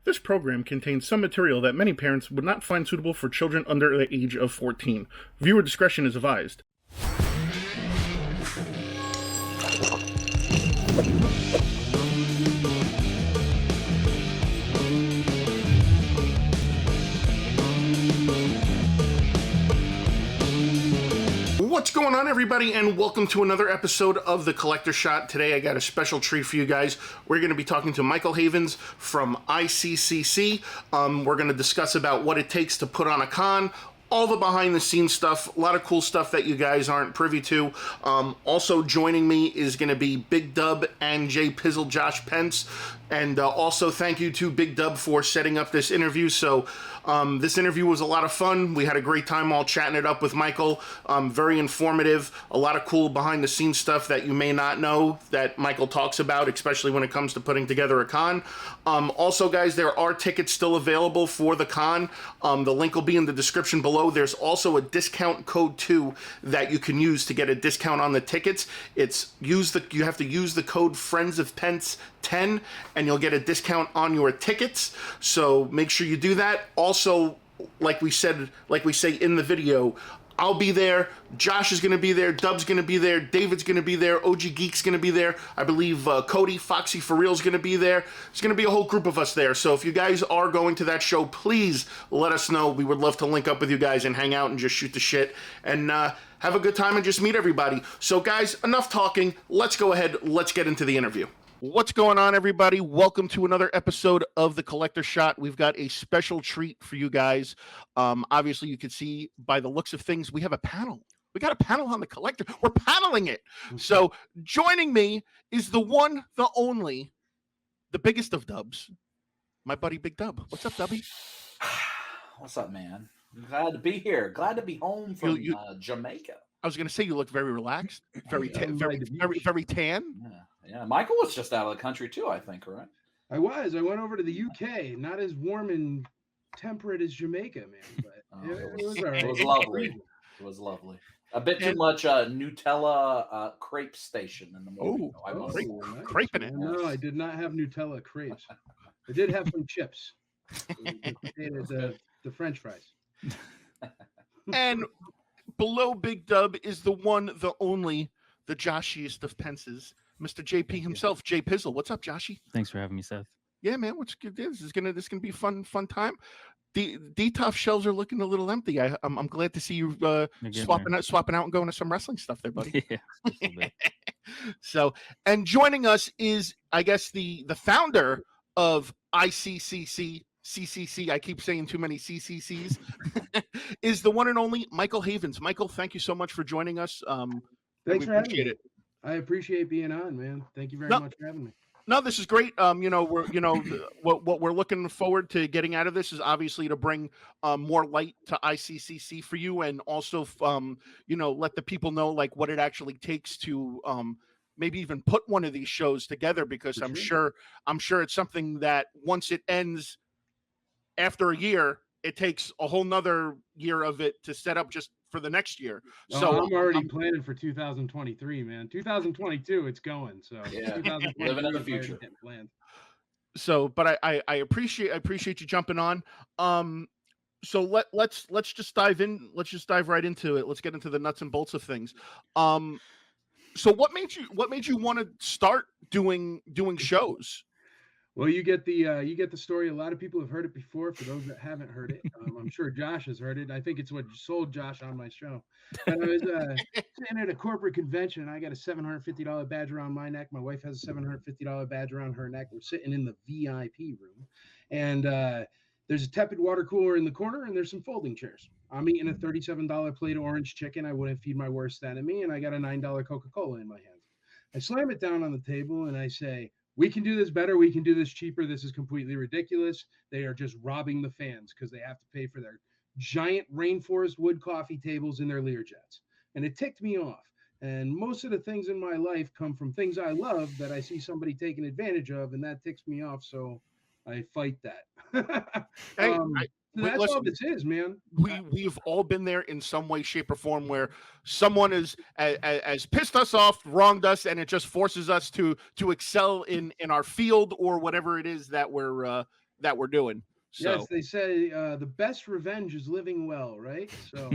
This program contains some material that many parents would not find suitable for children under the age of 14. Viewer discretion is advised. What's going on, everybody, and welcome to another episode of The Collector Shot. Today I got a special treat for you guys. We're going to be talking to Michael Havens from ICCC. We're going to discuss about what it takes to put on a con, all the behind-the-scenes stuff, a lot of cool stuff that you guys aren't privy to. Also joining me is going to be Big Dub and Jay Pizzle, Josh Pence. And also thank you to Big Dub for setting up this interview. So this interview was a lot of fun. We had a great time all chatting it up with Michael. Very informative. A lot of cool behind-the-scenes stuff that you may not know that Michael talks about, especially when it comes to putting together a con. Also, guys, there are tickets still available for the con. The link will be in the description below. There's also a discount code, too, that you can use to get a discount on the tickets. You have to use the code Friends of Pence 10 and you'll get a discount on your tickets, so make sure you do that. Also, like we say in the video, I'll be there, Josh is going to be there, Dub's going to be there, David's going to be there, OG Geek's going to be there, I believe Cody, Foxy For Real's going to be there. There's going to be a whole group of us there, so if you guys are going to that show, please let us know. We would love to link up with you guys and hang out and just shoot the shit and have a good time and just meet everybody. So guys, enough talking, let's go ahead, let's get into the interview. What's going on, everybody? Welcome to another episode of The Collector Shot. We've got a special treat for you guys. Obviously, you can see by the looks of things, we have a panel. We got a panel on The Collector. We're paneling it. So joining me is the one, the only, the biggest of dubs, my buddy Big Dub. What's up, Dubby? What's up, man? I'm glad to be here. Glad to be home from Jamaica. I was going to say you look very relaxed, very tan. Yeah. Michael was just out of the country too, I think, right? I went over to the UK. Not as warm and temperate as Jamaica, man. But it was all right. It was lovely. It was lovely. A bit too much Nutella crepe station in the morning. Nice. Crepe in it. No, I did not have Nutella crepes. I did have some chips. The French fries. And below Big Dub is the one, the only, the Joshiest of Pences, Mr. JP himself, Jay Pizzle. What's up, Joshy? Thanks for having me, Seth. Yeah, man. What's good? This is gonna be fun time. The D-Top shelves are looking a little empty. I'm glad to see you swapping out and going to some wrestling stuff there, buddy. Yeah. So, and joining us is, I guess, the founder of ICCC. CCC, I keep saying too many CCCs, is the one and only Michael Havens. Michael, thank you so much for joining us. Thanks for having me. I appreciate being on, man. Thank you very much for having me. No, this is great. What we're looking forward to getting out of this is obviously to bring more light to ICCC for you, and also let the people know like what it actually takes to maybe even put one of these shows together, because I'm sure it's something that once it ends after a year, it takes a whole nother year of it to set up just for the next year. So I'm already planning for 2023, man. 2022, it's going. So yeah, living in the future. So, but I appreciate you jumping on. So let's just dive in. Let's just dive right into it. Let's get into the nuts and bolts of things. So what made you want to start doing shows? Well, you get the story. A lot of people have heard it before. For those that haven't heard it, I'm sure Josh has heard it. I think it's what sold Josh on my show. But I was sitting at a corporate convention. I got a $750 badge around my neck. My wife has a $750 badge around her neck. We're sitting in the VIP room, and there's a tepid water cooler in the corner, and there's some folding chairs. I'm eating a $37 plate of orange chicken. I wouldn't feed my worst enemy, and I got a $9 Coca-Cola in my hand. I slam it down on the table, and I say, "We can do this better. We can do this cheaper. This is completely ridiculous. They are just robbing the fans because they have to pay for their giant rainforest wood coffee tables and their Learjets." And it ticked me off. And most of the things in my life come from things I love that I see somebody taking advantage of, and that ticks me off. So I fight that. That's all this is, man. We've all been there in some way, shape, or form where someone is as pissed us off, wronged us, and it just forces us to excel in our field or whatever it is that we're that we're doing. So Yes, they say the best revenge is living well, right? So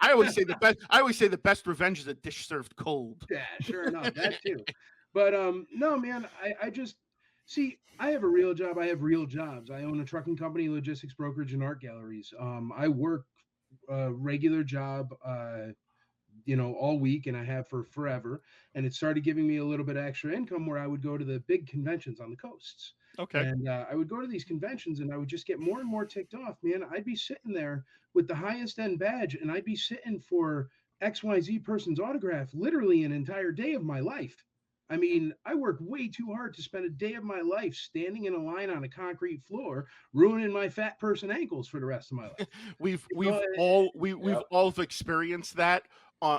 I always say the best revenge is a dish served cold. yeah, sure enough, that too. But no, man, I just see. I have a real job. I have real jobs. I own a trucking company, logistics brokerage, and art galleries. I work a regular job, all week, and I have for forever. And it started giving me a little bit of extra income where I would go to the big conventions on the coasts. Okay. And I would go to these conventions, and I would just get more and more ticked off, man. I'd be sitting there with the highest end badge, and I'd be sitting for XYZ person's autograph literally an entire day of my life. I mean, I work way too hard to spend a day of my life standing in a line on a concrete floor, ruining my fat person ankles for the rest of my life. We've know, all experienced that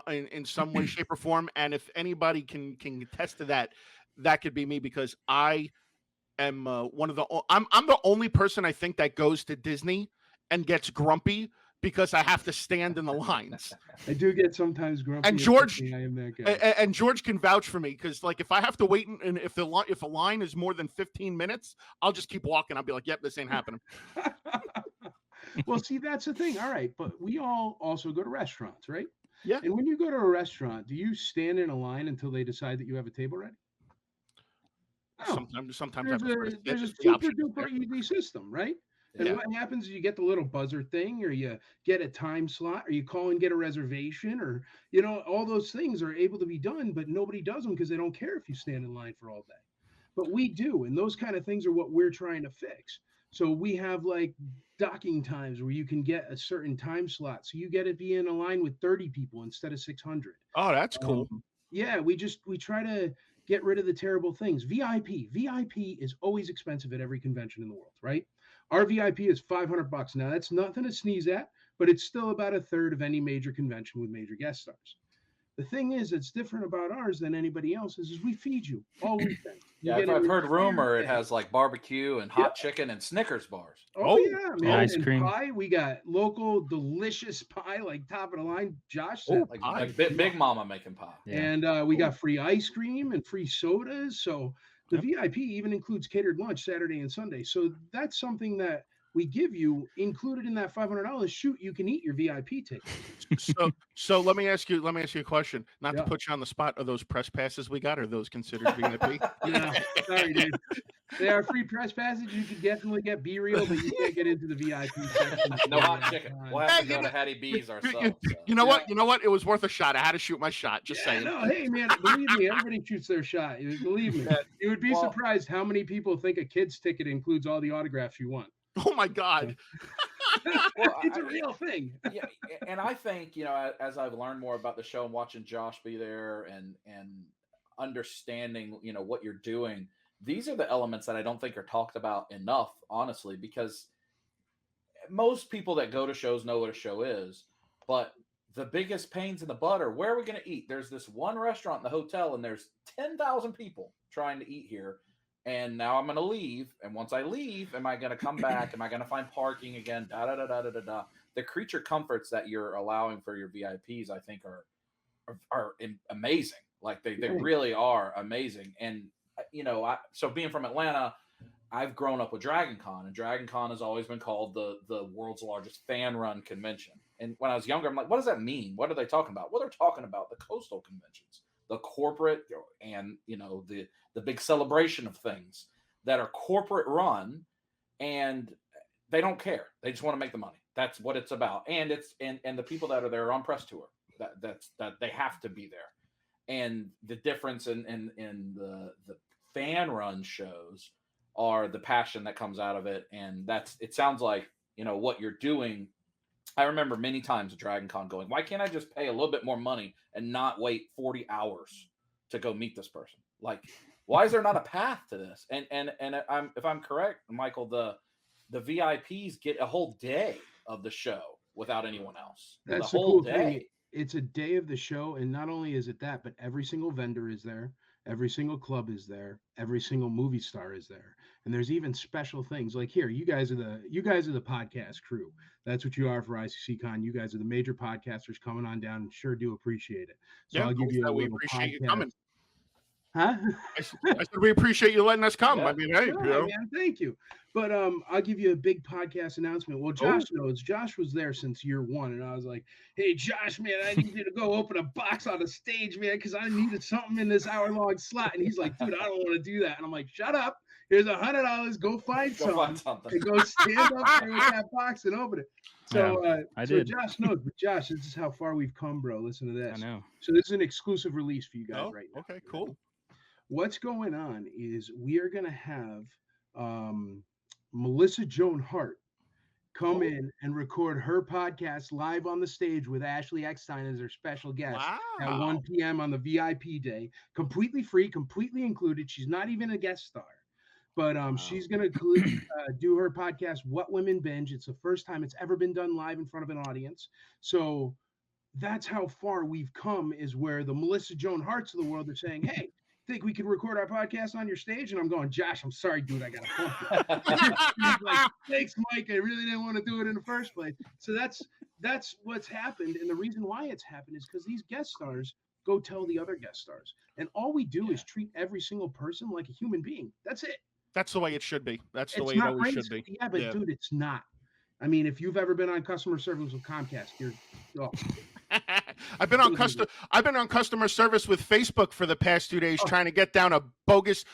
in some way, shape, or form. And if anybody can attest to that, that could be me, because I am I'm the only person I think that goes to Disney and gets grumpy because I have to stand in the lines. I do get sometimes grumpy. And George, I am that guy. and George can vouch for me, because like if I have to wait, and if a line is more than 15 minutes, I'll just keep walking. I'll be like, "Yep, this ain't happening." Well, see, that's the thing. All right, but we all also go to restaurants, right? Yeah. And when you go to a restaurant, do you stand in a line until they decide that you have a table ready? No. Sometimes There's a super duper easy system, right? And what happens is you get the little buzzer thing, or you get a time slot, or you call and get a reservation, or all those things are able to be done, but nobody does them because they don't care if you stand in line for all day. But we do, and those kind of things are what we're trying to fix. So we have like docking times where you can get a certain time slot, so you get to be in a line with 30 people instead of 600. Oh, that's cool. Yeah, we try to get rid of the terrible things. VIP is always expensive at every convention in the world, right? Our VIP is $500. Now that's nothing to sneeze at, but it's still about a third of any major convention with major guest stars. The thing is, it's different about ours than anybody else's is we feed you all weekend. I've heard rumor it has like barbecue and hot chicken and Snickers bars. Oh yeah, man! Ice cream, pie. We got local delicious pie, like top of the line. Josh said, like Big Mama making pie. Yeah. And we got free ice cream and free sodas. So the VIP even includes catered lunch Saturday and Sunday. So that's something that we give you included in that $500. Shoot, you can eat your VIP ticket. So let me ask you a question. Not to put you on the spot. Are those press passes we got? Are those considered VIP? Yeah, sorry, dude. They are free press passes. You can definitely get B-Reel, but you can't get into the VIP section. No hot chicken. We'll have to go to Hattie B's ourselves. You know what? You know what? It was worth a shot. I had to shoot my shot. Just saying. No, hey, man, believe me, everybody shoots their shot. Believe me. You would be surprised how many people think a kid's ticket includes all the autographs you want. Oh my God. It's a real thing. Yeah, and I think, as I've learned more about the show and watching Josh be there and understanding, what you're doing, these are the elements that I don't think are talked about enough, honestly, because most people that go to shows know what a show is, but the biggest pains in the butt are, where are we going to eat? There's this one restaurant in the hotel and there's 10,000 people trying to eat here. And now I'm going to leave. And once I leave, am I going to come back? Am I going to find parking again? The creature comforts that you're allowing for your VIPs, I think, are amazing. Like they really are amazing. And, so being from Atlanta, I've grown up with Dragon Con, and Dragon Con has always been called the world's largest fan-run convention. And when I was younger, I'm like, what does that mean? What are they talking about? Well, they're talking about the coastal conventions, the corporate, and the big celebration of things that are corporate run, and they don't care. They just want to make the money. That's what it's about. And it's and the people that are there are on press tour. That they have to be there. And the difference in the fan run shows are the passion that comes out of it. And it sounds like, what you're doing. I remember many times at Dragon Con going, why can't I just pay a little bit more money and not wait 40 hours to go meet this person? Like, why is there not a path to this? And if I'm correct, Michael, the VIPs get a whole day of the show without anyone else. That's the whole cool day. Thing. It's a day of the show, and not only is it that, but every single vendor is there, every single club is there, every single movie star is there, and there's even special things like here. You guys are the podcast crew. That's what you are for ICCCon. You guys are the major podcasters coming on down, and sure do appreciate it. So I'll give you a little podcast. Huh? I said we appreciate you letting us come. Yeah. I mean, hey, No, man, thank you. But I'll give you a big podcast announcement. Well, Josh Oh. knows. Josh was there since year one, and I was like, "Hey, Josh, man, I need you to go open a box on the stage, man, because I needed something in this hour-long slot." And he's like, "Dude, I don't want to do that." And I'm like, "Shut up! Here's $100. Go find something, and go stand up there with that box and open it." So, I so did. Josh knows. But Josh, this is how far we've come, bro. Listen to this. I know. So this is an exclusive release for you guys Oh, right now. okay, cool. What's going on is we are going to have Melissa Joan Hart come in and record her podcast live on the stage with Ashley Eckstein as her special guest at 1 p.m. on the VIP day. Completely free, completely included. She's not even a guest star. But she's going to do her podcast, What Women Binge. It's the first time it's ever been done live in front of an audience. So that's how far we've come, is where the Melissa Joan Harts of the world are saying, hey, think we could record our podcast on your stage? And I'm going, Josh, I'm sorry, dude, I got to bump you. He's like, thanks, Mike. I really didn't want to do it in the first place. So that's what's happened. And the reason why it's happened is because these guest stars go tell the other guest stars. And all we do is treat every single person like a human being. That's it. That's the way it should be. That's the way it always should be. Yeah, but dude, it's not. I mean, if you've ever been on customer service with Comcast, you're I've been on customer service with Facebook for the past 2 days trying to get down a bogus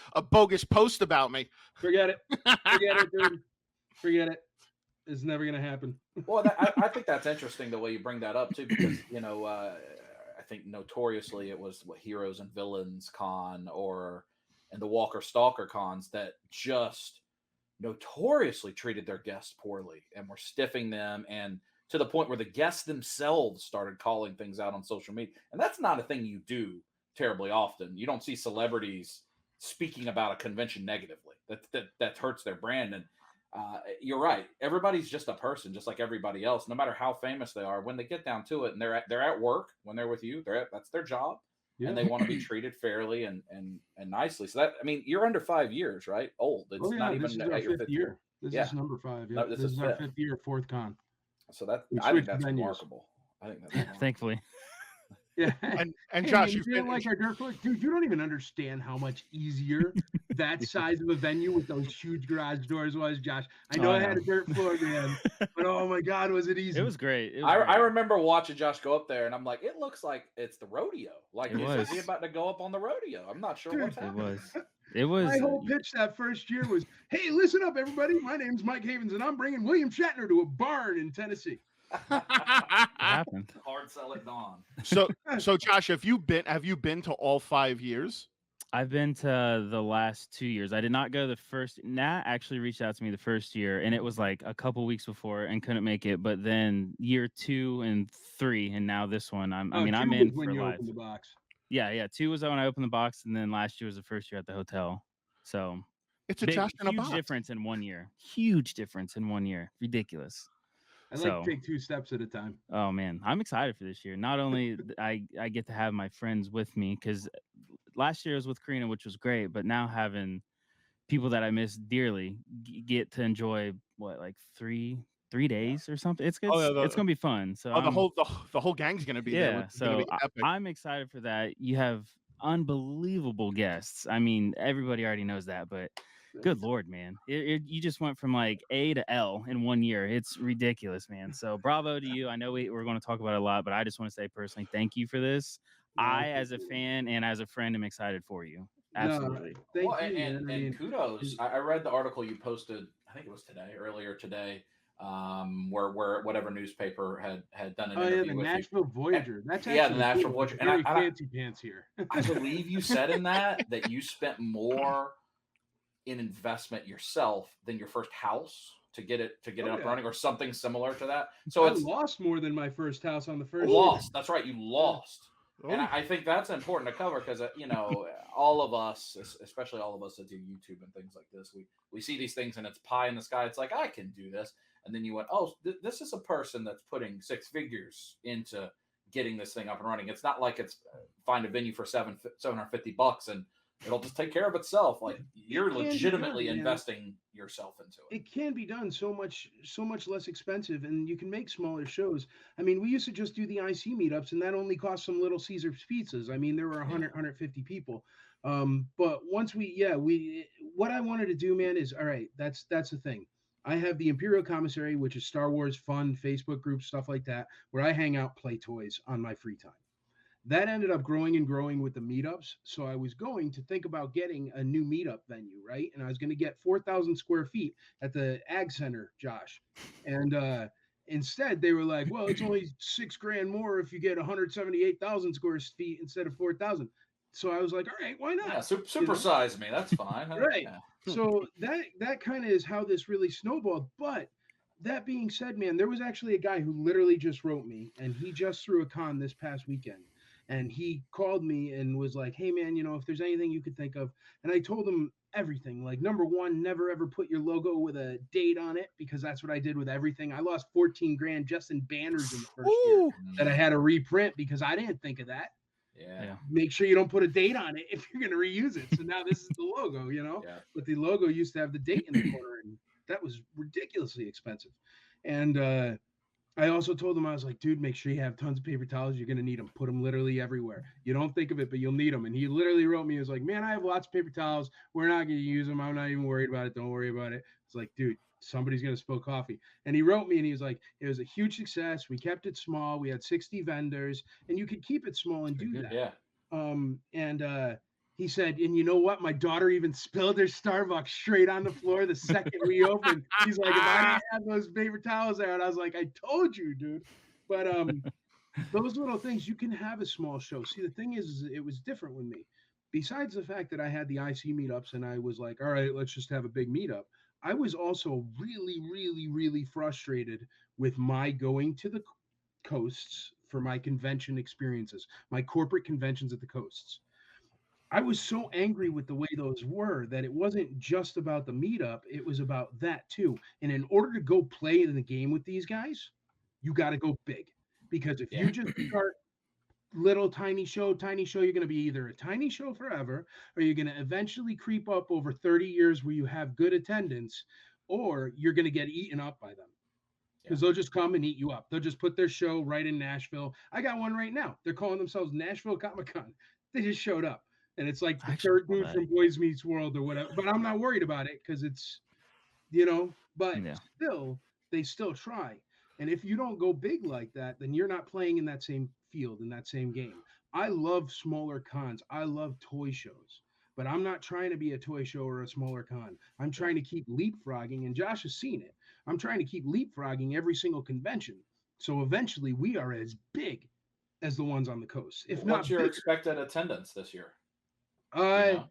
post about me. Forget it. Forget it, dude. Forget it. It's never going to happen. Well, I think that's interesting the way you bring that up too, because I think notoriously it was Heroes and Villains Con and the Walker Stalker cons that just notoriously treated their guests poorly and were stiffing them, and to the point where the guests themselves started calling things out on social media. And that's not a thing you do terribly often. You don't see celebrities speaking about a convention negatively. That hurts their brand. And you're right. Everybody's just a person, just like everybody else, no matter how famous they are. When they get down to it and they're at work, when they're with you, that's their job. Yeah. And they want to be treated fairly and nicely. So you're under 5 years, right? Old. It's not even at your fifth year. This is number 5. Yeah. No, this is our 5th year, 4th con. So I think that's remarkable. Thankfully. Yeah. And hey, Josh, you feel like our dirt floor? Dude, you don't even understand how much easier that size of a venue with those huge garage doors was, Josh. I know I had a dirt floor, man, but oh my God, was it easy? It was great. I remember watching Josh go up there, and I'm like, it looks like it's the rodeo. Like, is he about to go up on the rodeo? I'm not sure what's happening. It was. My whole pitch that first year was, hey, listen up, everybody. My name's Mike Havens, and I'm bringing William Shatner to a barn in Tennessee. Happened. Hard sell at dawn. So Josh, have you been to all 5 years? I've been to the last 2 years. I did not go the first. Nat actually reached out to me the first year, and it was like a couple weeks before and couldn't make it. But then year 2 and 3, and now this one. I'm in for live. The box. Yeah. 2 was when I opened the box, and then last year was the first year at the hotel. So it's a Josh in a box. Huge difference in 1 year. Huge difference in 1 year. Ridiculous. I like to take 2 steps at a time. Oh man, I'm excited for this year. Not only I get to have my friends with me, because last year was with Karina, which was great, but now having people that I miss dearly get to enjoy like 3 days or something. It's gonna be fun. So the whole gang's gonna be there. Yeah, so I'm excited for that. You have unbelievable guests. I mean, everybody already knows that, but good Lord, man. You just went from like A to L in 1 year. It's ridiculous, man. So bravo to you. I know we're going to talk about it a lot, but I just want to say personally, thank you for this. I, as a fan and as a friend, am excited for you. Absolutely. And kudos. I read the article you posted, I think it was earlier today, where whatever newspaper had done an interview the with Nashville you. Voyager. That's the Nashville Voyager. Very fancy pants here. I believe you said in that you spent more in investment yourself than your first house to get it up running, or something similar to that. So I lost more than my first house on the first. Lost. That's right. You lost. Oh. And I think that's important to cover because all of us, especially all of us that do YouTube and things like this, we see these things and it's pie in the sky. It's like, I can do this, and then you went, oh, this is a person that's putting 6 figures into getting this thing up and running. It's not like it's find a venue for $750 and it'll just take care of itself. Like, you're legitimately investing yourself into it. It can be done so much less expensive, and you can make smaller shows. I mean, we used to just do the IC meetups, and that only cost some Little Caesars pizzas. I mean, there were 150 people. But once what I wanted to do, man, is all right. That's the thing. I have the Imperial Commissary, which is Star Wars fun Facebook groups, stuff like that, where I hang out, play toys on my free time. That ended up growing and growing with the meetups. So I was going to think about getting a new meetup venue, right? And I was going to get 4,000 square feet at the Ag Center, Josh. And instead, they were like, well, it's only $6,000 more if you get 178,000 square feet instead of 4,000. So I was like, all right, why not? Yeah, supersize me. That's fine. Right. Yeah. So that kind of is how this really snowballed. But that being said, man, there was actually a guy who literally just wrote me, and he just threw a con this past weekend. And he called me and was like, hey, man, if there's anything you could think of. And I told him everything. Like, number one, never ever put your logo with a date on it, because that's what I did with everything. I lost $14,000 just in banners in the first year that I had to reprint because I didn't think of that. Yeah. Make sure you don't put a date on it if you're going to reuse it. So now this is the logo, Yeah. But the logo used to have the date in the corner, and that was ridiculously expensive. And I also told him, I was like, dude, make sure you have tons of paper towels. You're going to need them. Put them literally everywhere. You don't think of it, but you'll need them. And he literally wrote me, he was like, man, I have lots of paper towels. We're not going to use them. I'm not even worried about it. Don't worry about it. It's like, dude, somebody's going to spill coffee. And he wrote me and he was like, it was a huge success. We kept it small. We had 60 vendors, and you could keep it small and do that. Yeah. And he said, and you know what? My daughter even spilled her Starbucks straight on the floor the second we opened. He's like, if I didn't have those paper towels there, and I was like, I told you, dude. But those little things, you can have a small show. See, the thing is it was different with me. Besides the fact that I had the IC meetups and I was like, all right, let's just have a big meetup, I was also really, really, really frustrated with my going to the coasts for my convention experiences, my corporate conventions at the coasts. I was so angry with the way those were that it wasn't just about the meetup, it was about that too. And in order to go play in the game with these guys, you got to go big. Because if you just start little tiny show, you're going to be either a tiny show forever, or you're going to eventually creep up over 30 years where you have good attendance, or you're going to get eaten up by them. Because they'll just come and eat you up. They'll just put their show right in Nashville. I got one right now. They're calling themselves Nashville Comic-Con. They just showed up. And it's like the third dude from Boys Meets World or whatever. But I'm not worried about it because it's, but still, they still try. And if you don't go big like that, then you're not playing in that same field, in that same game. I love smaller cons. I love toy shows. But I'm not trying to be a toy show or a smaller con. I'm trying to keep leapfrogging, and Josh has seen it. I'm trying to keep leapfrogging every single convention. So eventually we are as big as the ones on the coast. If not, what's your expected attendance this year? Well,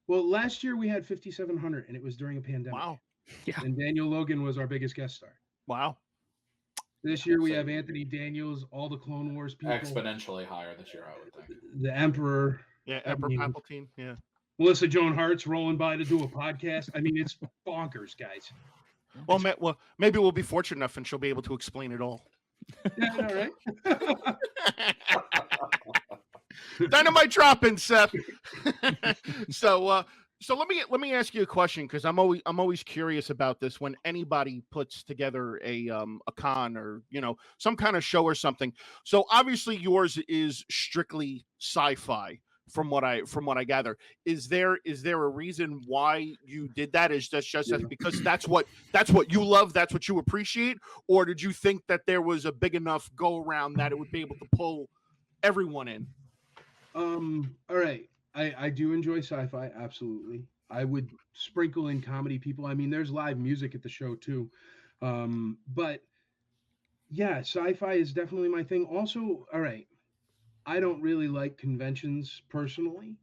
last year we had 5,700, and it was during a pandemic. Wow. Yeah. And Daniel Logan was our biggest guest star. Wow. This year we have Anthony Daniels, all the Clone Wars people. Exponentially higher this year, I would think. The Emperor. Yeah, Emperor Palpatine. Yeah. Melissa Joan Hart's rolling by to do a podcast. I mean, it's bonkers, guys. Well, maybe we'll be fortunate enough, and she'll be able to explain it all. Yeah, all right. Dynamite dropping, Seth. So let me ask you a question, because I'm always curious about this when anybody puts together a con or some kind of show or something. So obviously yours is strictly sci-fi from what I gather. Is there a reason why you did that? Is that just because that's what you love, that's what you appreciate, or did you think that there was a big enough go around that it would be able to pull everyone in? All right. I do enjoy sci-fi, absolutely. I would sprinkle in comedy people. I mean, there's live music at the show too. But yeah, sci-fi is definitely my thing. Also, all right, I don't really like conventions personally.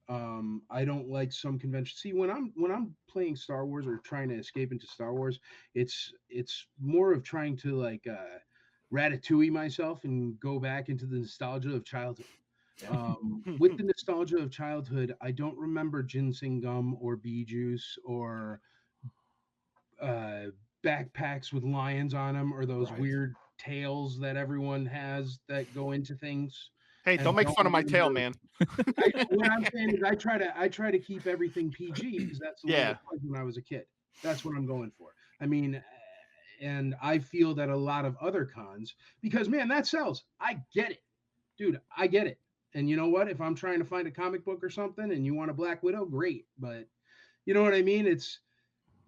I don't like some conventions. See, when I'm playing Star Wars or trying to escape into Star Wars, it's more of trying to like ratatouille myself and go back into the nostalgia of childhood. With the nostalgia of childhood, I don't remember ginseng gum or bee juice or backpacks with lions on them or those weird tails that everyone has that go into things. Hey, don't make fun of my tail, man. What I'm saying is I try to keep everything PG because that's the way it was when I was a kid. That's what I'm going for. I mean, and I feel that a lot of other cons, because man, that sells. I get it, dude. I get it. And you know what? If I'm trying to find a comic book or something and you want a Black Widow, great. But you know what I mean? It's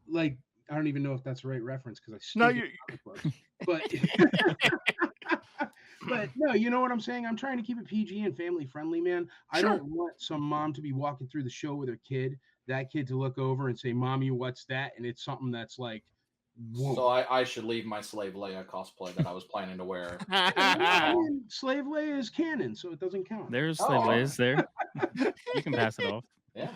like, I don't even know if that's the right reference because I No, stink at comic books. But no, you know what I'm saying? I'm trying to keep it PG and family friendly, man. I Sure. don't want some mom to be walking through the show with her kid, that kid to look over and say, "Mommy, what's that?" And it's something that's like, whoa. So I should leave my Slave Leia cosplay that I was planning to wear. I mean, Slave Leia is canon, so it doesn't count. There's Oh, slave all Leias there. You can pass it off. Yeah.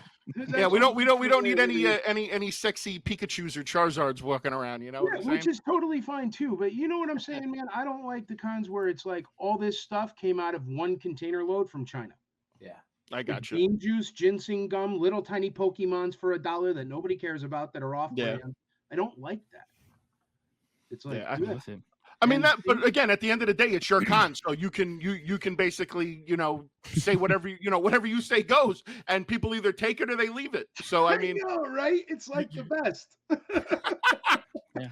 Yeah, we don't need any sexy Pikachus or Charizards walking around. You know what I'm saying? Which is totally fine too. But you know what I'm saying, man? I don't like the cons where it's like all this stuff came out of one container load from China. Yeah. I got you. Bean juice, ginseng gum, little tiny Pokemons for $1 that nobody cares about that are off brand. I don't like that. It's like, I mean that, but again, at the end of the day, it's your con, so you can basically, you know, say whatever whatever you say goes, and people either take it or they leave it. So I mean, know, right? It's like the best. Yeah.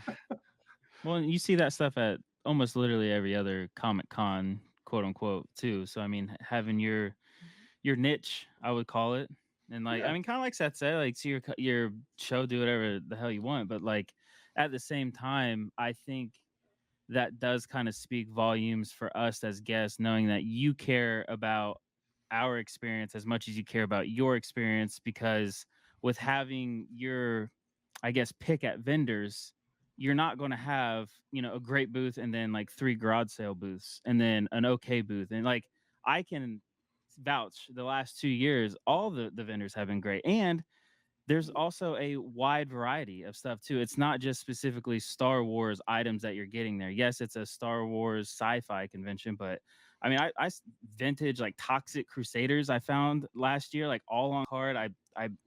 Well, you see that stuff at almost literally every other Comic Con, quote unquote, too. So I mean, having your niche, I would call it, and like I mean, kind of like Seth said, like see your show, do whatever the hell you want, but like at the same time, I think that does kind of speak volumes for us as guests, knowing that you care about our experience as much as you care about your experience, because with having your, I guess, pick at vendors, you're not going to have, you know, a great booth and then like 3 garage sale booths and then an okay booth. And like, I can vouch the last 2 years, all the vendors have been great. And there's also a wide variety of stuff too. It's not just specifically Star Wars items that you're getting there. Yes, it's a Star Wars sci-fi convention, but I mean, I vintage like Toxic Crusaders I found last year, like all on card. I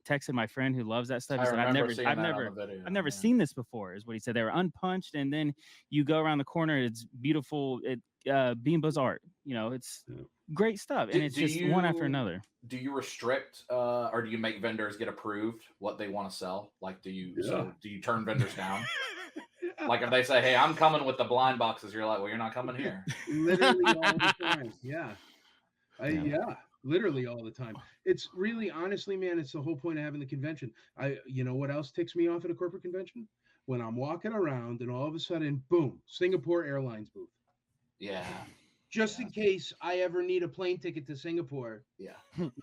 texted my friend who loves that stuff. He said, I've never seen this before, is what he said. They were unpunched, and then you go around the corner, it's beautiful. Beambo's art, you know, it's great stuff, and it's just one after another. Do you restrict or do you make vendors get approved what they want to sell? Like, do you turn vendors down? Like if they say, "Hey, I'm coming with the blind boxes," you're like, "Well, you're not coming here." Literally all the time. Yeah. Literally all the time. It's really, honestly, man, it's the whole point of having the convention. You know what else ticks me off at a corporate convention? When I'm walking around and all of a sudden, boom, Singapore Airlines booth. Yeah. Just in case I ever need a plane ticket to Singapore. Yeah.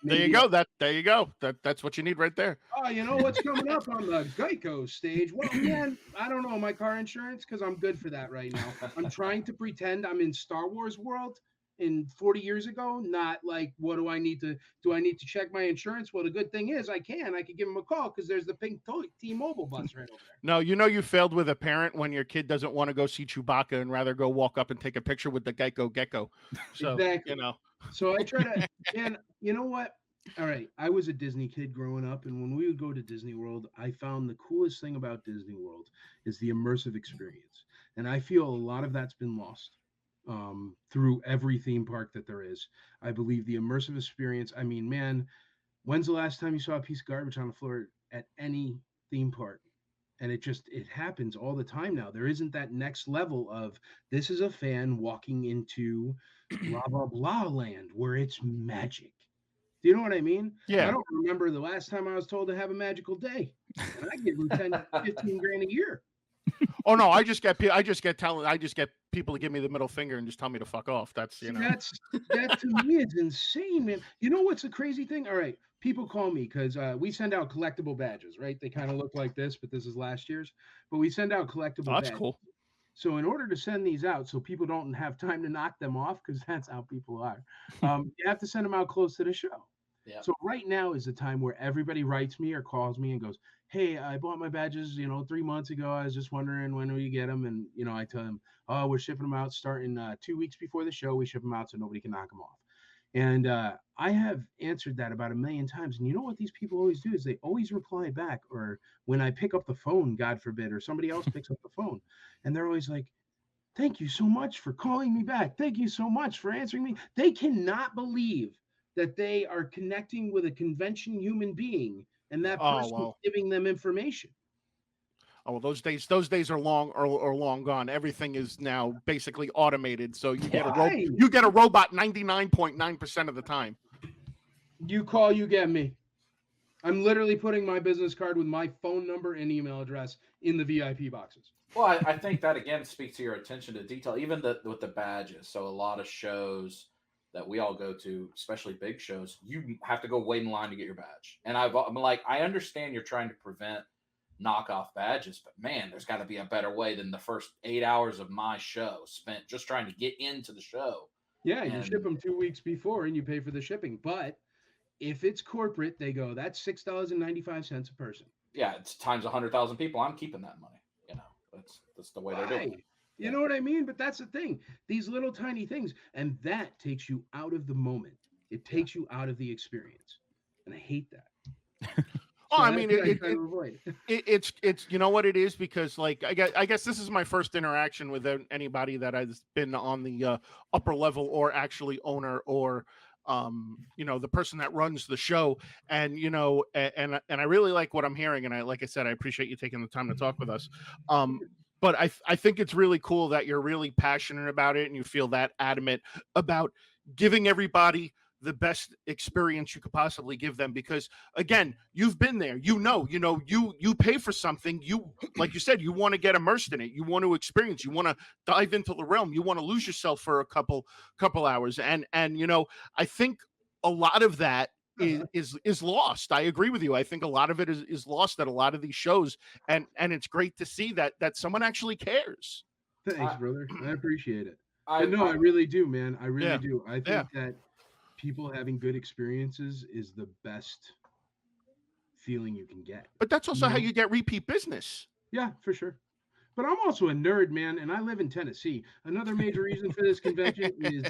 There you go. There you go. That's what you need right there. Oh, you know what's coming up on the Geico stage? Well, man, I don't know my car insurance because I'm good for that right now. I'm trying to pretend I'm in Star Wars world in 40 years ago, not like, what do I need to check my insurance? Well, the good thing is I could give them a call because there's the pink T-Mobile bus right over there. No, you know you failed with a parent when your kid doesn't want to go see Chewbacca and rather go walk up and take a picture with the Geico gecko. So, exactly. You know. So I try to, and you know what? All right, I was a Disney kid growing up, and when we would go to Disney World, I found the coolest thing about Disney World is the immersive experience. And I feel a lot of that's been lost. Through every theme park that there is. I believe the immersive experience, I mean, man, when's the last time you saw a piece of garbage on the floor at any theme park? And it happens all the time now. There isn't that next level of, this is a fan walking into blah, blah, blah land where it's magic. Do you know what I mean? Yeah. I don't remember the last time I was told to have a magical day. And I give them 10, 15 grand a year. Oh no, I just get people to give me the middle finger and just tell me to fuck off. That's, you know. That to me is insane, man. You know what's the crazy thing? All right, people call me because we send out collectible badges, right? They kind of look like this, but this is last year's. But we send out collectible badges. That's cool. So in order to send these out, so people don't have time to knock them off, because that's how people are, you have to send them out close to the show. Yeah. So right now is the time where everybody writes me or calls me and goes, "Hey, I bought my badges, 3 months ago. I was just wondering, when will you get them?" And, I tell them, "Oh, we're shipping them out starting 2 weeks before the show. We ship them out so nobody can knock them off." And I have answered that about 1 million times. And you know what these people always do is they always reply back, or when I pick up the phone, God forbid, or somebody else picks up the phone, and they're always like, "Thank you so much for calling me back. Thank you so much for answering me." They cannot believe that they are connecting with a convention human being and that person is giving them information. Oh, those days are long gone. Everything is now basically automated. So you get Why? you get a robot 99.9% of the time. You call, you get me. I'm literally putting my business card with my phone number and email address in the VIP boxes. Well, I think that again speaks to your attention to detail, even with the badges. So a lot of shows that we all go to, especially big shows, you have to go wait in line to get your badge. And I'm like, I understand you're trying to prevent knockoff badges, but man, there's got to be a better way than the first 8 hours of my show spent just trying to get into the show. Yeah, you ship them 2 weeks before and you pay for the shipping. But if it's corporate, they go, that's $6.95 a person. Yeah, it's times 100,000 people. I'm keeping that money. You know, that's the way they're doing it. You know what I mean? But that's the thing. These little tiny things, and that takes you out of the moment. It takes you out of the experience, and I hate that. Well, I mean, it's you know what it is, because like I guess this is my first interaction with anybody that has been on the upper level, or actually owner, or the person that runs the show. And and I really like what I'm hearing, and like I said, I appreciate you taking the time to talk with us. But I think it's really cool that you're really passionate about it, and you feel that adamant about giving everybody the best experience you could possibly give them, because again, you've been there, you pay for something, you, like you said, you want to get immersed in it, you want to experience, you want to dive into the realm, you want to lose yourself for a couple hours, and I think a lot of that is lost. I agree with you. I think a lot of it is lost at a lot of these shows, and it's great to see that someone actually cares. Thanks, brother. I appreciate it. I really do, man. I really do. I think that people having good experiences is the best feeling you can get. But that's also how you get repeat business. Yeah, for sure. But I'm also a nerd, man, and I live in Tennessee. Another major reason for this convention is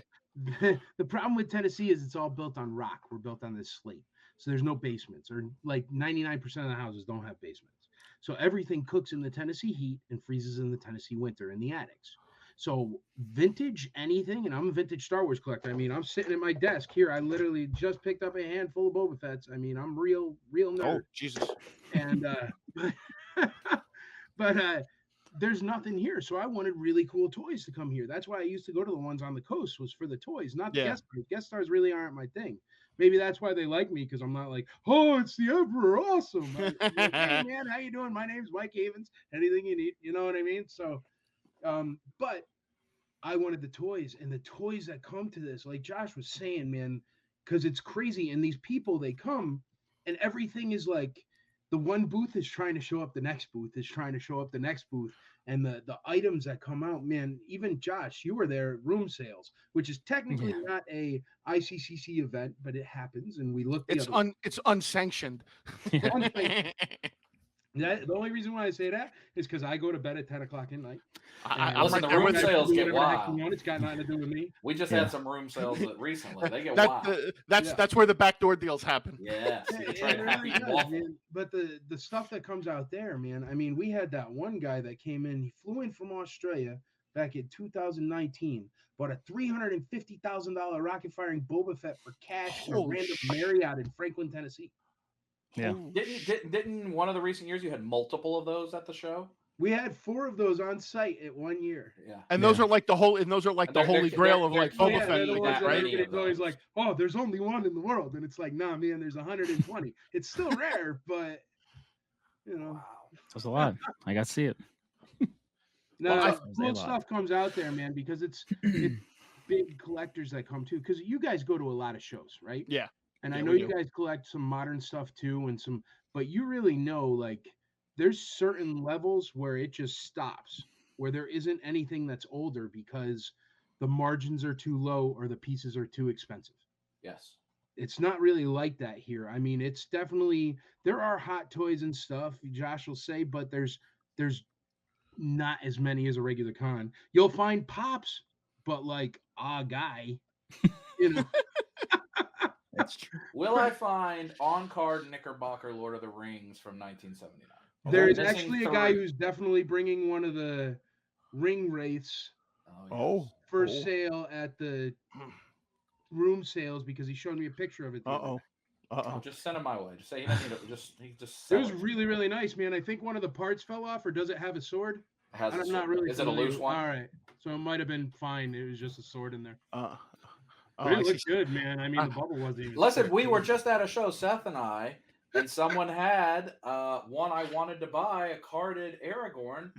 the problem with Tennessee is it's all built on rock. We're built on this slate. So there's no basements, or like 99% of the houses don't have basements. So everything cooks in the Tennessee heat and freezes in the Tennessee winter in the attics. So vintage anything, and I'm a vintage Star Wars collector. I mean, I'm sitting at my desk here. I literally just picked up a handful of Boba Fett's. I mean, I'm real nerd. Oh, Jesus. And but there's nothing here. So I wanted really cool toys to come here. That's why I used to go to the ones on the coast, was for the toys, not the guest stars. Guest stars really aren't my thing. Maybe that's why they like me, because I'm not like, oh, it's the Emperor, awesome. I'm like, hey, man, how you doing? My name's Mike Havens. Anything you need, you know what I mean? So but I wanted the toys, and the toys that come to this, like Josh was saying, man, because it's crazy. And these people, they come, and everything is like, the one booth is trying to show up the next booth, is trying to show up the next booth. And the items that come out, man, even Josh, you were there, room sales, which is technically not a ICCC event, but it happens. And we looked. It's unsanctioned. The only reason why I say that is because I go to bed at 10 o'clock at night. Listen, the room sales get wild. It's got nothing to do with me. We just had some room sales recently. They get wild. That's where the backdoor deals happen. Yes. But the stuff that comes out there, man, I mean, we had that one guy that came in, he flew in from Australia back in 2019, bought a $350,000 rocket firing Boba Fett for cash in a random Marriott in Franklin, Tennessee. Yeah. Didn't one of the recent years you had multiple of those at the show? We had 4 of those on site at 1 year. Yeah. And those are like the holy grail of like Boba Fett, right? It's always like, oh, there's only one in the world, and it's like, nah, man, there's 120. It's still rare, but that's a lot. I got to see it. No, cool stuff comes out there, man, because it's big collectors that come too. Because you guys go to a lot of shows, right? Yeah. And I know you guys collect some modern stuff too, but you really know, like, there's certain levels where it just stops, where there isn't anything that's older because the margins are too low or the pieces are too expensive. Yes. It's not really like that here. I mean, it's definitely, there are hot toys and stuff, Josh will say, but there's not as many as a regular con. You'll find pops, but like guy, That's true. Will I find on-card Knickerbocker Lord of the Rings from 1979? There's actually a guy who's definitely bringing one of the ring wraiths for sale at the room sales, because he showed me a picture of it. Oh, just send him my way. Just say he doesn't need it. He just. It Sell was to me. really, really nice, man. I think one of the parts fell off, or does it have a sword? It has a I'm sword. not really. Is it a loose one? All right, so it might have been fine. It was just a sword in there. Oh, But it I see. looked good, man. I mean, the bubble wasn't even. Listen, we were just at a show, Seth and I, and someone had one I wanted to buy, a carded Aragorn,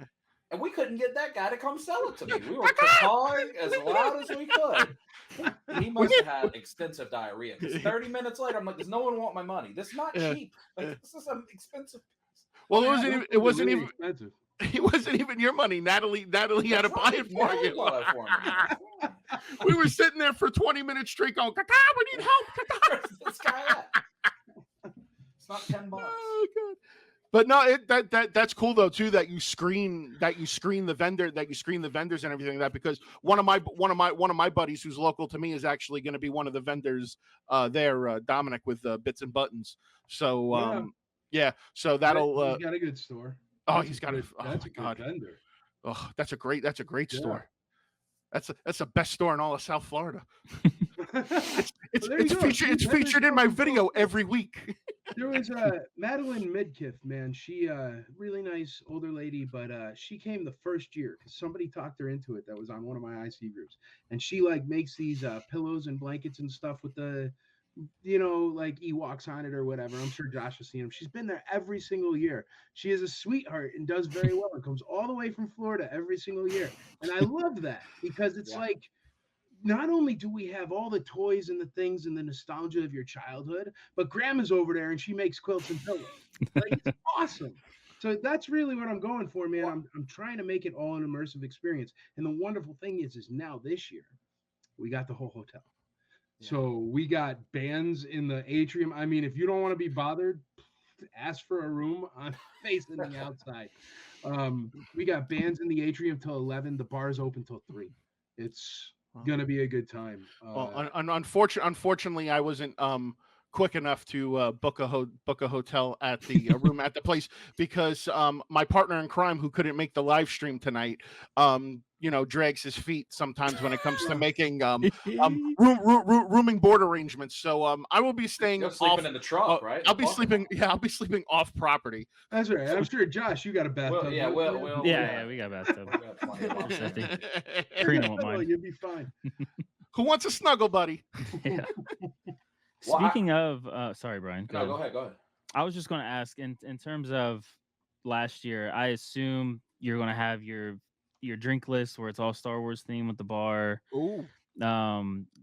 and we couldn't get that guy to come sell it to me. We were cawing as loud as we could. He must have had extensive diarrhea. Because 30 minutes later, I'm like, does no one want my money? This is not cheap. Like, this is an expensive piece. Well, it wasn't really even expensive. It wasn't even your money. Natalie had to buy it for you. We were sitting there for 20 minutes straight going, Kaka, we need help. Where's this guy at? It's not $10. Oh, God. But no, that's cool though too, that you screen the vendors and everything like that, because one of my buddies who's local to me is actually going to be one of the vendors there, Dominic with Bits and Buttons. So yeah, so that'll he's got a good store. Oh, That's he's a got good, a that's a God. good vendor. Oh, that's a great store. That's the best store in all of South Florida. It's featured in my video every week. There was Madeline Midkiff, man. She really nice older lady, but she came the first year because somebody talked her into it. That was on one of my IC groups, and she like makes these pillows and blankets and stuff with the, like Ewoks on it or whatever. I'm sure Josh has seen them. She's been there every single year. She is a sweetheart and does very well and comes all the way from Florida every single year. And I love that because it's like, not only do we have all the toys and the things and the nostalgia of your childhood, but grandma's over there and she makes quilts and pillows. Like, it's awesome. So that's really what I'm going for, man. I'm trying to make it all an immersive experience. And the wonderful thing is now this year, we got the whole hotel. So we got bands in the atrium. I mean, if you don't want to be bothered, ask for a room on facing the outside. We got bands in the atrium till 11. The bar's open till 3. It's gonna be a good time. Well, unfortunately, I wasn't quick enough to book a hotel at the room at the place, because my partner in crime, who couldn't make the live stream tonight, drags his feet sometimes when it comes to making rooming board arrangements. So I will be staying. You're sleeping in the truck, right? I'll be sleeping off property. That's right. I'm sure, Josh, you got a bathtub. We got a bathtub. You'll be fine. Who wants a snuggle, buddy? Yeah. Speaking of, sorry, Brian. Go ahead. I was just going to ask, in terms of last year, I assume you're going to have your drink list where it's all Star Wars themed with the bar. Ooh.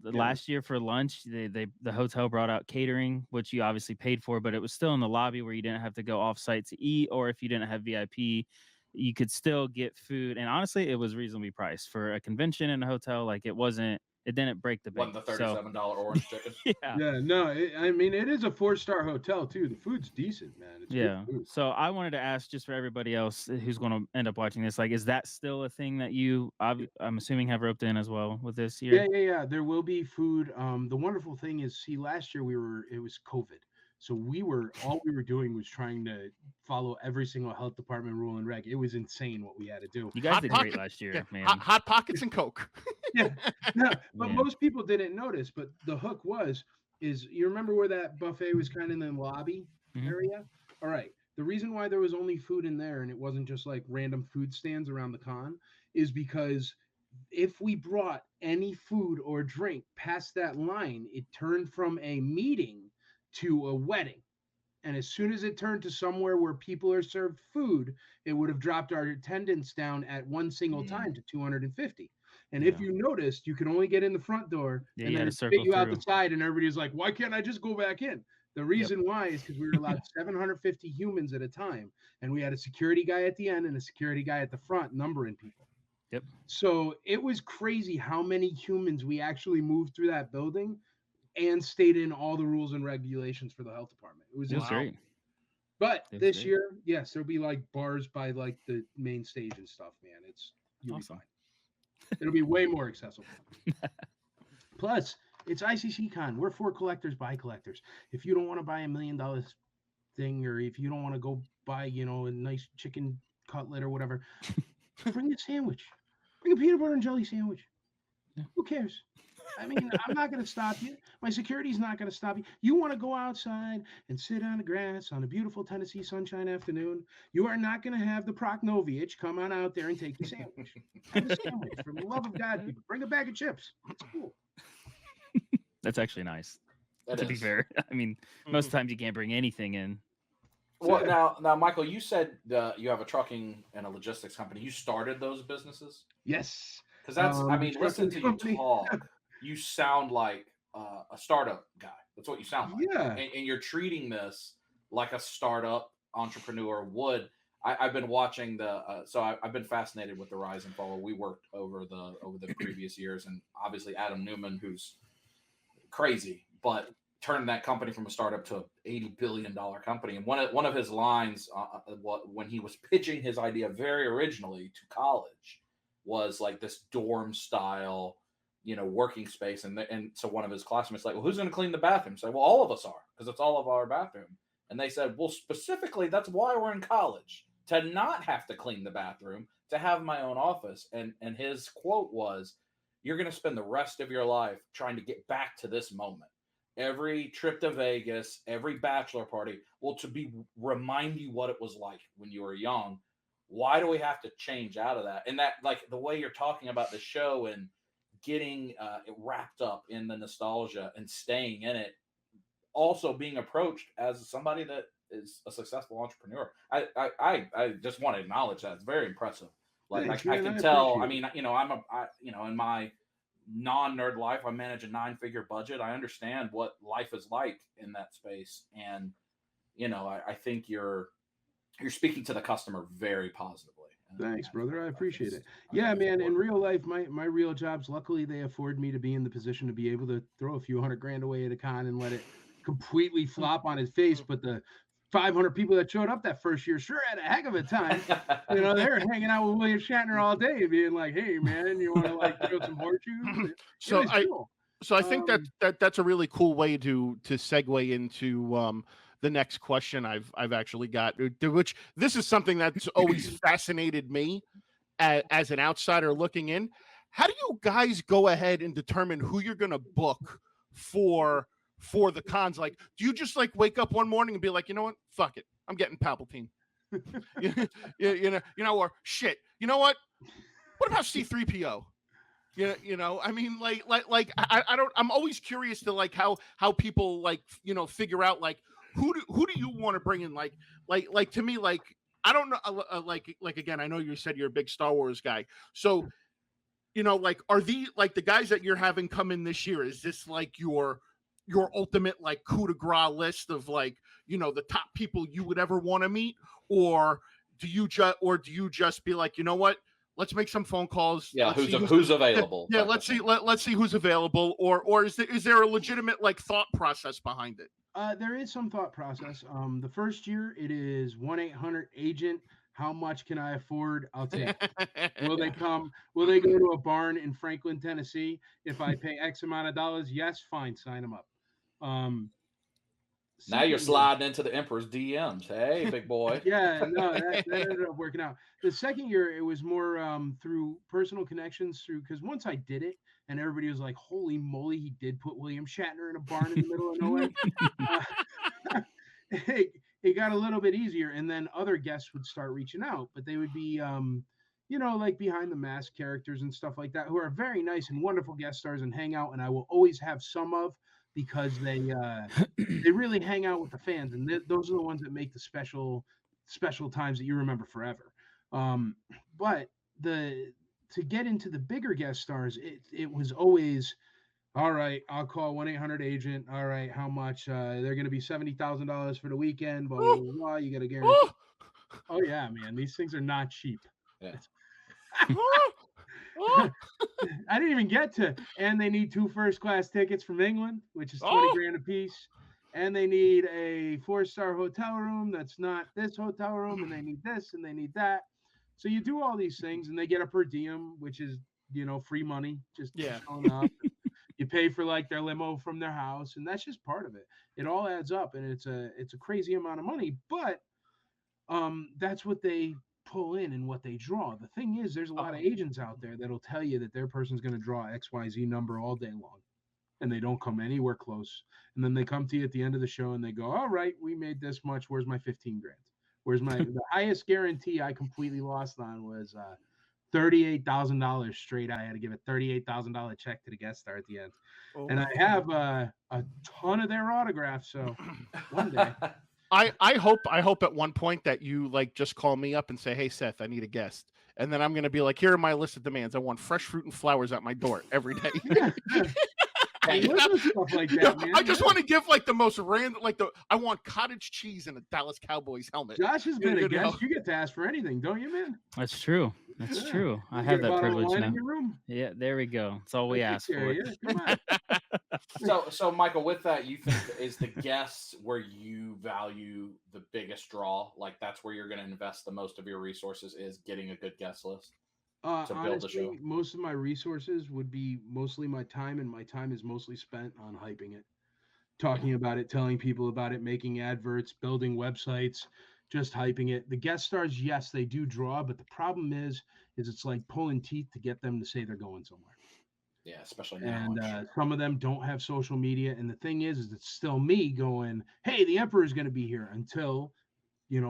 Last year for lunch, the hotel brought out catering, which you obviously paid for, but it was still in the lobby where you didn't have to go off site to eat, or if you didn't have VIP, you could still get food. And honestly, it was reasonably priced for a convention in a hotel. Like, it didn't break the bank. Wasn't the $37 orange chicken? Yeah, no, it is a 4-star hotel too. The food's decent, man. It's good food. So I wanted to ask, just for everybody else who's going to end up watching this, like, is that still a thing that I'm assuming have roped in as well with this year? Yeah. There will be food. The wonderful thing is, see, last year it was COVID. So all we were doing was trying to follow every single health department rule and reg. It was insane what we had to do. You guys did great last year, man. Hot Pockets and Coke. But most people didn't notice. But the hook is you remember where that buffet was kind of in the lobby area? All right. The reason why there was only food in there and it wasn't just like random food stands around the con is because if we brought any food or drink past that line, it turned from a meeting to a wedding. And as soon as it turned to somewhere where people are served food, it would have dropped our attendance down at one single time to 250. And if you noticed, you could only get in the front door and then spit you out the side, and everybody's like, why can't I just go back in? The reason why is because we were allowed 750 humans at a time, and we had a security guy at the end and a security guy at the front numbering people. Yep. So it was crazy how many humans we actually moved through that building and stayed in all the rules and regulations for the health department. It was great. But this year, yes, there'll be like bars by like the main stage and stuff, man. You'll be fine. It'll be way more accessible. Plus, it's ICC Con. We're for collectors by collectors. If you don't want to buy $1 million thing, or if you don't want to go buy, a nice chicken cutlet or whatever, bring a sandwich. Bring a peanut butter and jelly sandwich. Yeah. Who cares? I mean, I'm not going to stop you. My security's not going to stop you. You want to go outside and sit on the grass on a beautiful Tennessee sunshine afternoon. You are not going to have the Proknovic come on out there and take your sandwich. Have a sandwich. For the love of God, people. Bring a bag of chips. It's cool. That's actually nice. It To be is. fair, I mean, most times you can't bring anything in. Well, now, Michael, you said you have a trucking and a logistics company. You started those businesses? Yes. Because that's, I mean, listen trucking to you company. talk. You sound like a startup guy. That's what you sound like. Yeah. And you're treating this like a startup entrepreneur would. I've been watching I've been fascinated with the rise and fall. We worked over the previous years, and obviously Adam Newman, who's crazy, but turned that company from a startup to an $80 billion company. And one of his lines, when he was pitching his idea very originally to college, was like this dorm style, working space. And so one of his classmates like, well, who's going to clean the bathroom? So, well, all of us are, because it's all of our bathroom. And they said, well, specifically, that's why we're in college, to not have to clean the bathroom, to have my own office. And his quote was, you're going to spend the rest of your life trying to get back to this moment. Every trip to Vegas, every bachelor party, remind you what it was like when you were young. Why do we have to change out of that? And that, like, the way you're talking about the show and getting it wrapped up in the nostalgia and staying in it, also being approached as somebody that is a successful entrepreneur. I just want to acknowledge that. It's very impressive. Like, I can tell. I mean, in my non-nerd life, I manage a 9-figure budget. I understand what life is like in that space, and I think you're speaking to the customer very positively. Thanks, brother. I appreciate it. Yeah, man. In real life, my real jobs, luckily, they afford me to be in the position to be able to throw a few $100,000 away at a con and let it completely flop on his face. But the 500 people that showed up that first year sure had a heck of a time. They were hanging out with William Shatner all day, being like, "Hey, man, you want to like throw some horseshoes?" Cool. So I think that's a really cool way to segue into the next question I've actually got, which this is something that's always fascinated me as an outsider looking in. How do you guys go ahead and determine who you're going to book for the cons? Like, do you just like wake up one morning and be like, you know what, fuck it, I'm getting Palpatine, or shit, you know what about C-3PO? I mean, I don't. I'm always curious to like how people like figure out like who do you want to bring in? Like to me, like I don't know. Like again, I know you said you're a big Star Wars guy, so like are the like the guys that you're having come in this year? Is this like your ultimate like coup de grace list of like the top people you would ever want to meet, or do you just be like, you know what? Let's make some phone calls. Yeah, who's available? Yeah, let's see who's available. Or is there a legitimate like thought process behind it? There is some thought process. The first year it is 1-800-agent. How much can I afford? I'll take. Will they come? Will they go to a barn in Franklin, Tennessee? If I pay X amount of dollars, yes, fine, sign them up. Now you're sliding into the Emperor's DMs. Hey, big boy. Yeah, no, that ended up working out. The second year, it was more through personal connections, because once I did it, and everybody was like, "Holy moly, he did put William Shatner in a barn in the middle of nowhere." It got a little bit easier, and then other guests would start reaching out, but they would be, like behind the mask characters and stuff like that, who are very nice and wonderful guest stars and hang out, and I will always have some of, because they really hang out with the fans, and those are the ones that make the special times that you remember forever. But to get into the bigger guest stars, it was always, all right, I'll call 1-800-agent. All right, how much? They're going to be $70,000 for the weekend. Blah, blah, blah, blah. You got to guarantee. Oh yeah, man, these things are not cheap. Yeah. I didn't even get to, and they need 2 first-class tickets from England, which is $20,000 a piece, and they need a 4-star hotel room that's not this hotel room, and they need this and they need that. So you do all these things, and they get a per diem, which is free money, just showing up. You pay for like their limo from their house, and that's just part of it. It all adds up, and it's a crazy amount of money, but that's what they pull in and what they draw. The thing is, there's a lot of agents out there that'll tell you that their person's going to draw XYZ number all day long. and they don't come anywhere close. And then they come to you at the end of the show and they go, all right, we made this much. Where's my 15 grand? Where's the highest guarantee I completely lost on was $38,000 straight. I had to give a $38,000 check to the guest star at the end. Oh. And I have a ton of their autographs. So one day. I hope at one point that you like just call me up and say, hey, Seth, I need a guest. And then I'm going to be like, here are my list of demands. I want fresh fruit and flowers at my door every day. Stuff like that, man. I just want to give like the most random, I want cottage cheese and a Dallas Cowboys helmet. Josh has been a guest. You get to ask for anything, don't you, man? That's true. That's true. I have that privilege now. In your room. Yeah, there we go. That's all we ask for. Yeah, come on. So Michael, with that, you think is the guests where you value the biggest draw? Like that's where you're going to invest the most of your resources is getting a good guest list to build the show. Most of my resources would be mostly my time, and my time is mostly spent on hyping it, talking about it, telling people about it, making adverts, building websites, just hyping it. The guest stars, yes, they do draw, but the problem is it's like pulling teeth to get them to say they're going somewhere. Yeah, especially now. And some of them don't have social media. And the thing is it's still me going, hey, the Emperor is going to be here until,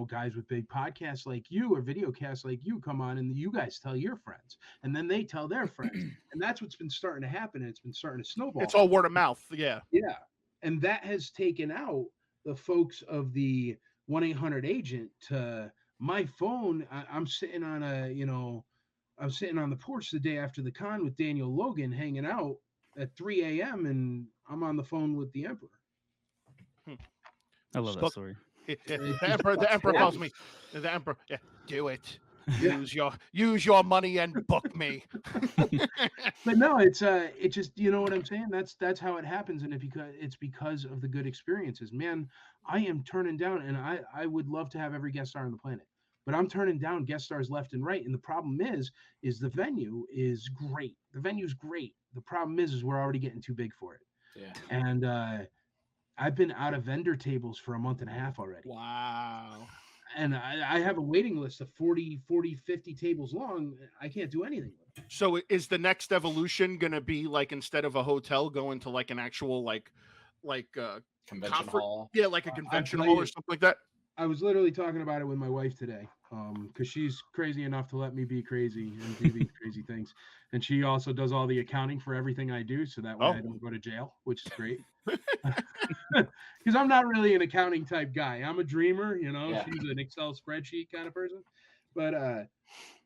guys with big podcasts like you or video casts like you come on and you guys tell your friends. And then they tell their friends. And that's what's been starting to happen. And it's been starting to snowball. It's all word of mouth. Yeah. Yeah. And that has taken out the folks of the 1-800-AGENT to my phone. I'm sitting on I'm sitting on the porch the day after the con with Daniel Logan hanging out at 3 a.m. and I'm on the phone with the Emperor. I love that story. The Emperor calls me. The Emperor, yeah, do it. Yeah. Use your money and book me. But no, it just, you know what I'm saying? That's how it happens. And it's because of the good experiences, man. I am turning down, and I would love to have every guest star on the planet, but I'm turning down guest stars left and right. And the problem is the venue is great. The venue's great. The problem is we're already getting too big for it. Yeah. And I've been out of vendor tables for a month and a half already. Wow. And I have a waiting list of 40, 50 tables long. I can't do anything with it. So is the next evolution going to be like, instead of a hotel, going to like an actual convention hall? Yeah, like a convention hall or something like that. I was literally talking about it with my wife today, because she's crazy enough to let me be crazy and do these crazy things. And she also does all the accounting for everything I do, so that way I don't go to jail, which is great. Because I'm not really an accounting type guy. I'm a dreamer, Yeah. She's an Excel spreadsheet kind of person. But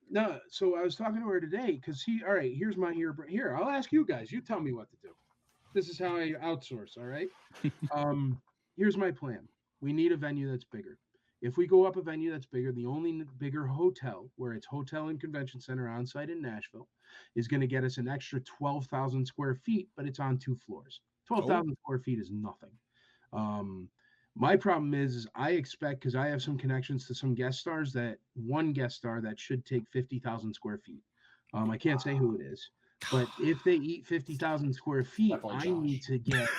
no, so I was talking to her today because all right, here, I'll ask you guys. You tell me what to do. This is how I outsource, all right? Here's my plan. We need a venue that's bigger. If we go up a venue that's bigger, the only bigger hotel, where it's hotel and convention center on site in Nashville, is going to get us an extra 12,000 square feet, but it's on 2 floors. 12,000 square feet is nothing. My problem is I expect, because I have some connections to some guest stars, that one guest star that should take 50,000 square feet. I can't say who it is, but if they eat 50,000 square feet, I need to get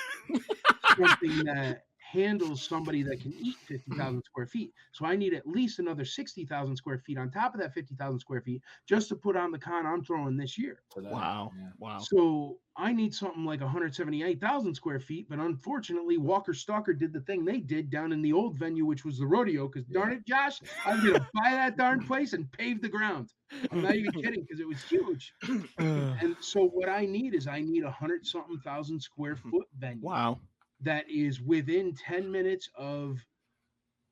something that handles somebody that can eat 50,000 square feet. So I need at least another 60,000 square feet on top of that 50,000 square feet just to put on the con I'm throwing this year. Wow. Yeah. Wow. So I need something like 178,000 square feet. But unfortunately, Walker Stalker did the thing they did down in the old venue, which was the rodeo. Because darn it, Josh, I'm going to buy that darn place and pave the ground. I'm not even kidding, because it was huge. And so what I need is 100-something thousand square foot venue. Wow. That is within 10 minutes of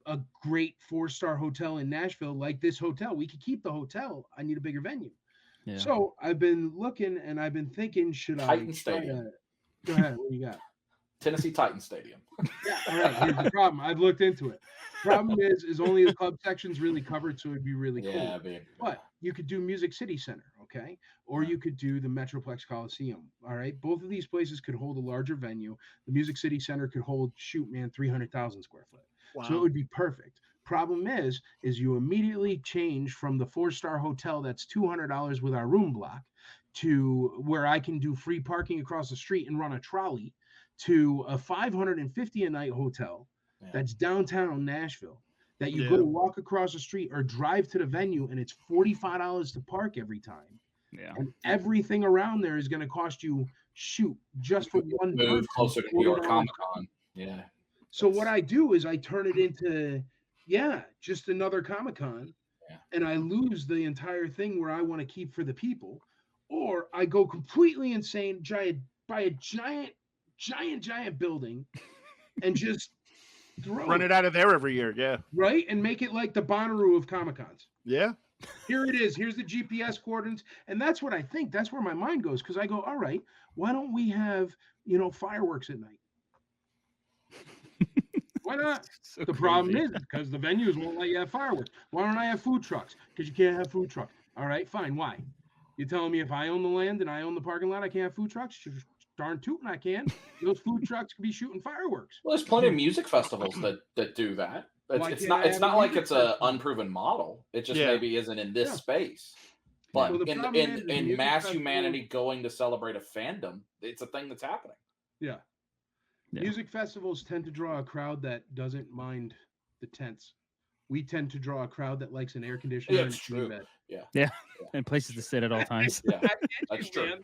a great 4-star hotel in Nashville, like this hotel. We could keep the hotel. I need a bigger venue. Yeah. So I've been looking and I've been thinking, should Titan I Stadium. Go ahead. What do you got? Tennessee Titan Stadium. Yeah. All right. Here's the problem. I've looked into it. Problem is only the club section's really covered, so it'd be really cool. But you could do Music City Center, okay? Or you could do the Metroplex Coliseum, all right? Both of these places could hold a larger venue. The Music City Center could hold, 300,000 square foot. Wow. So it would be perfect. Problem is you immediately change from the 4-star hotel that's $200 with our room block to where I can do free parking across the street and run a trolley, to a $550 a night hotel that's downtown Nashville, that you go to walk across the street or drive to the venue, and it's $45 to park every time. Yeah. And everything around there is going to cost you, just for one Move person, closer to New York $40. Comic Con. Yeah. So what I do is I turn it into, just another Comic Con, and I lose the entire thing where I want to keep for the people, or I go completely insane, buy a giant building, and just Run it out of there every year. Yeah. right, and make it like the Bonnaroo of Comic Cons. Yeah. Here it is. Here's the GPS coordinates. And that's what I think. That's where my mind goes. Because I go, all right, why don't we have, fireworks at night? Why not? So The crazy. problem is because the venues won't let you have fireworks. Why don't I have food trucks? Because you can't have food trucks. All right, fine. Why? You're telling me if I own the land and I own the parking lot, I can't have food trucks? Darn tootin' I can. Those food trucks could be shooting fireworks. Well, there's plenty of music festivals that do that. It's not like it's a unproven model. It just maybe isn't in this space. But Well, in mass humanity going to celebrate a fandom, it's a thing that's happening. Yeah. Music festivals tend to draw a crowd that doesn't mind the tents. We tend to draw a crowd that likes an air conditioner. Yeah, it's true. Bed. Yeah. And places to sit at all times. Yeah, that's true.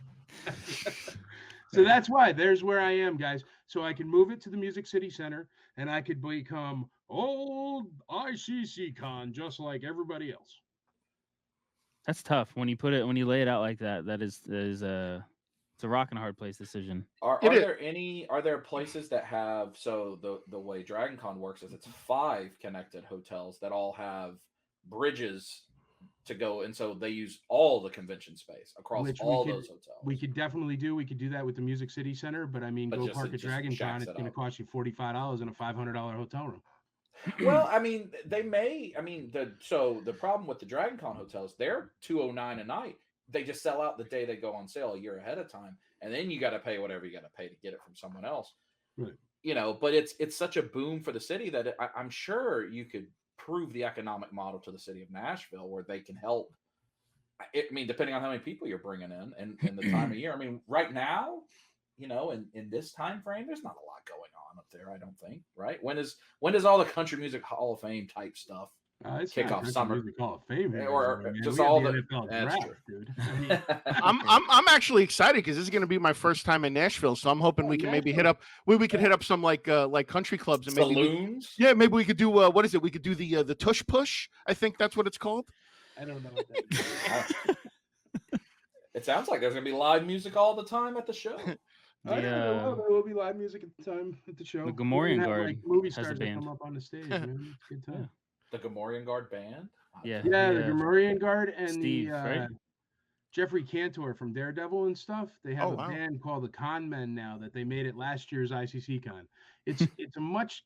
So that's why there's where I am, guys. So I can move it to the Music City Center, and I could become old ICC Con just like everybody else. That's tough when you lay it out like that. That is it's a rock and a hard place decision. Are there places that have, so the way Dragon Con works is it's 5 connected hotels that all have bridges to go, and so they use all the convention space across all those hotels. We could definitely do. We could do that with the Music City Center, but I mean, go park at Dragon Con. It's going to cost you $45 in a $500 hotel room. Well, I mean, the problem with the Dragon Con hotels, they're $209 a night. They just sell out the day they go on sale a year ahead of time, and then you got to pay whatever you got to pay to get it from someone else. Right. But it's such a boom for the city that I'm sure you could prove the economic model to the city of Nashville where they can help. I mean, depending on how many people you're bringing in and the time of year. I mean, right now, in this time frame, there's not a lot going on up there. I don't think. Right? When does all the Country Music Hall of Fame type stuff kick off? Summer Music Hall of Fame, or just all the draft, dude. I'm actually excited because this is going to be my first time in Nashville, so I'm hoping we can maybe hit up hit up some like country clubs and maybe saloons. Maybe we could do what is it? We could do the tush push. I think that's what it's called. I don't know what that is. It sounds like there's going to be live music all the time at the show. There will be live music at the time at the show. The Gomorian Guard movie has a stars band. come up on the stage. Man. It's a good time. The Gomorian Guard band. Yeah. The Gomorian Guard and Steve, right? Jeffrey Cantor from Daredevil and stuff. They have a band called the Con Men now that they made at last year's ICC Con. It's a much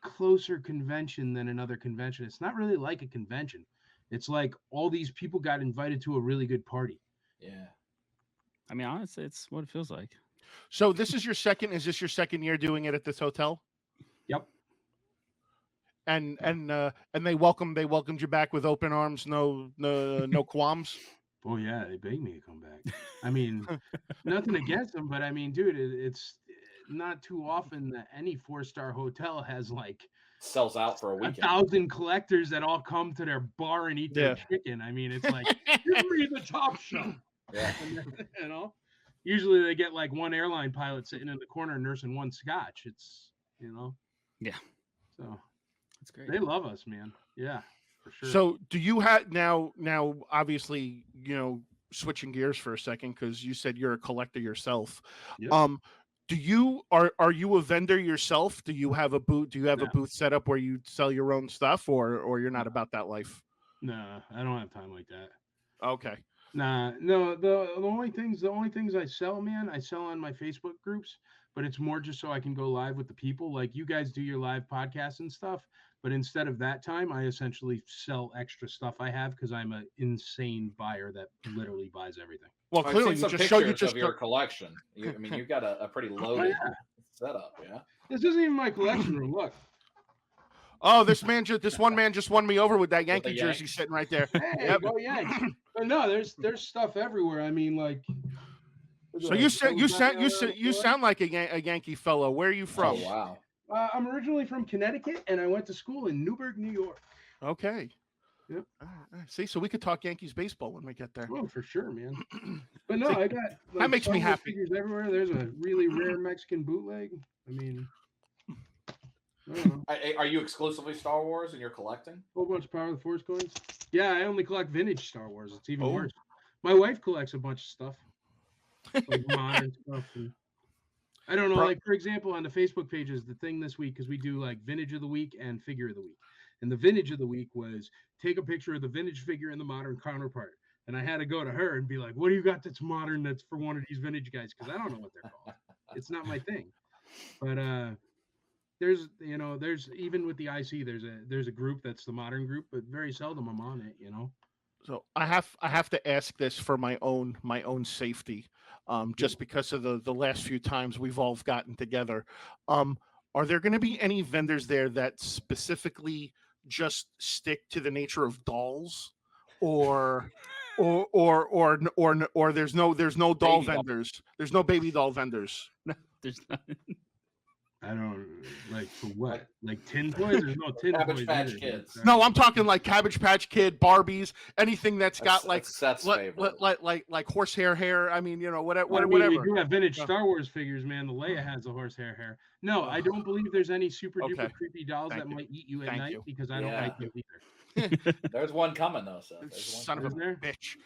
closer convention than another convention. It's not really like a convention. It's like all these people got invited to a really good party. Yeah. I mean, honestly, it's what it feels like. So is this your second year doing it at this hotel? Yep. And they welcomed you back with open arms, no qualms. Oh yeah, they begged me to come back. I mean, nothing against them, but I mean, dude, it's not too often that any 4-star hotel has like sells out for a weekend. 1,000 collectors that all come to their bar and eat their chicken. I mean, it's like give me the top shelf. Yeah. Usually they get like one airline pilot sitting in the corner nursing one scotch. It's Yeah. So that's great. They love us, man. Yeah, for sure. So do you have now obviously, switching gears for a second, because you said you're a collector yourself. Yep. Are you a vendor yourself? Do you have a booth? Do you have a booth set up where you sell your own stuff, or you're not about that life? No, I don't have time like that. Okay. No. The only things I sell, man, I sell on my Facebook groups, but it's more just so I can go live with the people. Like you guys do your live podcasts and stuff, but instead of that time, I essentially sell extra stuff I have because I'm an insane buyer that literally buys everything. Well, clearly you just showed your collection. You've got a pretty loaded setup. Yeah. This isn't even my collection room. Look. Oh, this one man just won me over with that Yankee jersey sitting right there. Hey, go Yanks! But no, there's stuff everywhere. I mean, like. So you sound like a Yankee fellow. Where are you from? Oh, wow. I'm originally from Connecticut, and I went to school in Newburgh, New York. Okay. Yep. See, so we could talk Yankees baseball when we get there. Oh, for sure, man. But no, See, I got that makes me Star Wars happy. figures everywhere. There's a really rare Mexican bootleg. I mean, I don't know. Are you exclusively Star Wars and you're collecting? Whole bunch of Power of the Force coins. Yeah, I only collect vintage Star Wars. It's even Oh. worse. My wife collects a bunch of stuff, like modern stuff. And I don't know, like for example, on the Facebook pages, the thing this week, because we do like vintage of the week and figure of the week. And the vintage of the week was take a picture of the vintage figure and the modern counterpart. And I had to go to her and be like, what do you got that's modern that's for one of these vintage guys? Because I don't know what they're called. It's not my thing. But there's even with the IC, there's a group that's the modern group, but very seldom I'm on it, So I have to ask this for my own safety, just because of the last few times we've all gotten together. Are there going to be any vendors there that specifically just stick to the nature of dolls, or there's no doll vendors? There's no baby doll vendors. There's not. I don't like for what? Like tin toys? There's no tin Cabbage toys. Patch either. Kids. No, I'm talking like Cabbage Patch Kid, Barbies, anything that's got like Seth's favorite. like horsehair hair. I mean, whatever. Well, I mean, whatever. we do have vintage Star Wars figures, man. The Leia has a horsehair hair. No, I don't believe there's any super duper creepy dolls that might eat you at night because I don't like them either. There's one coming though, Seth. Son of a bitch.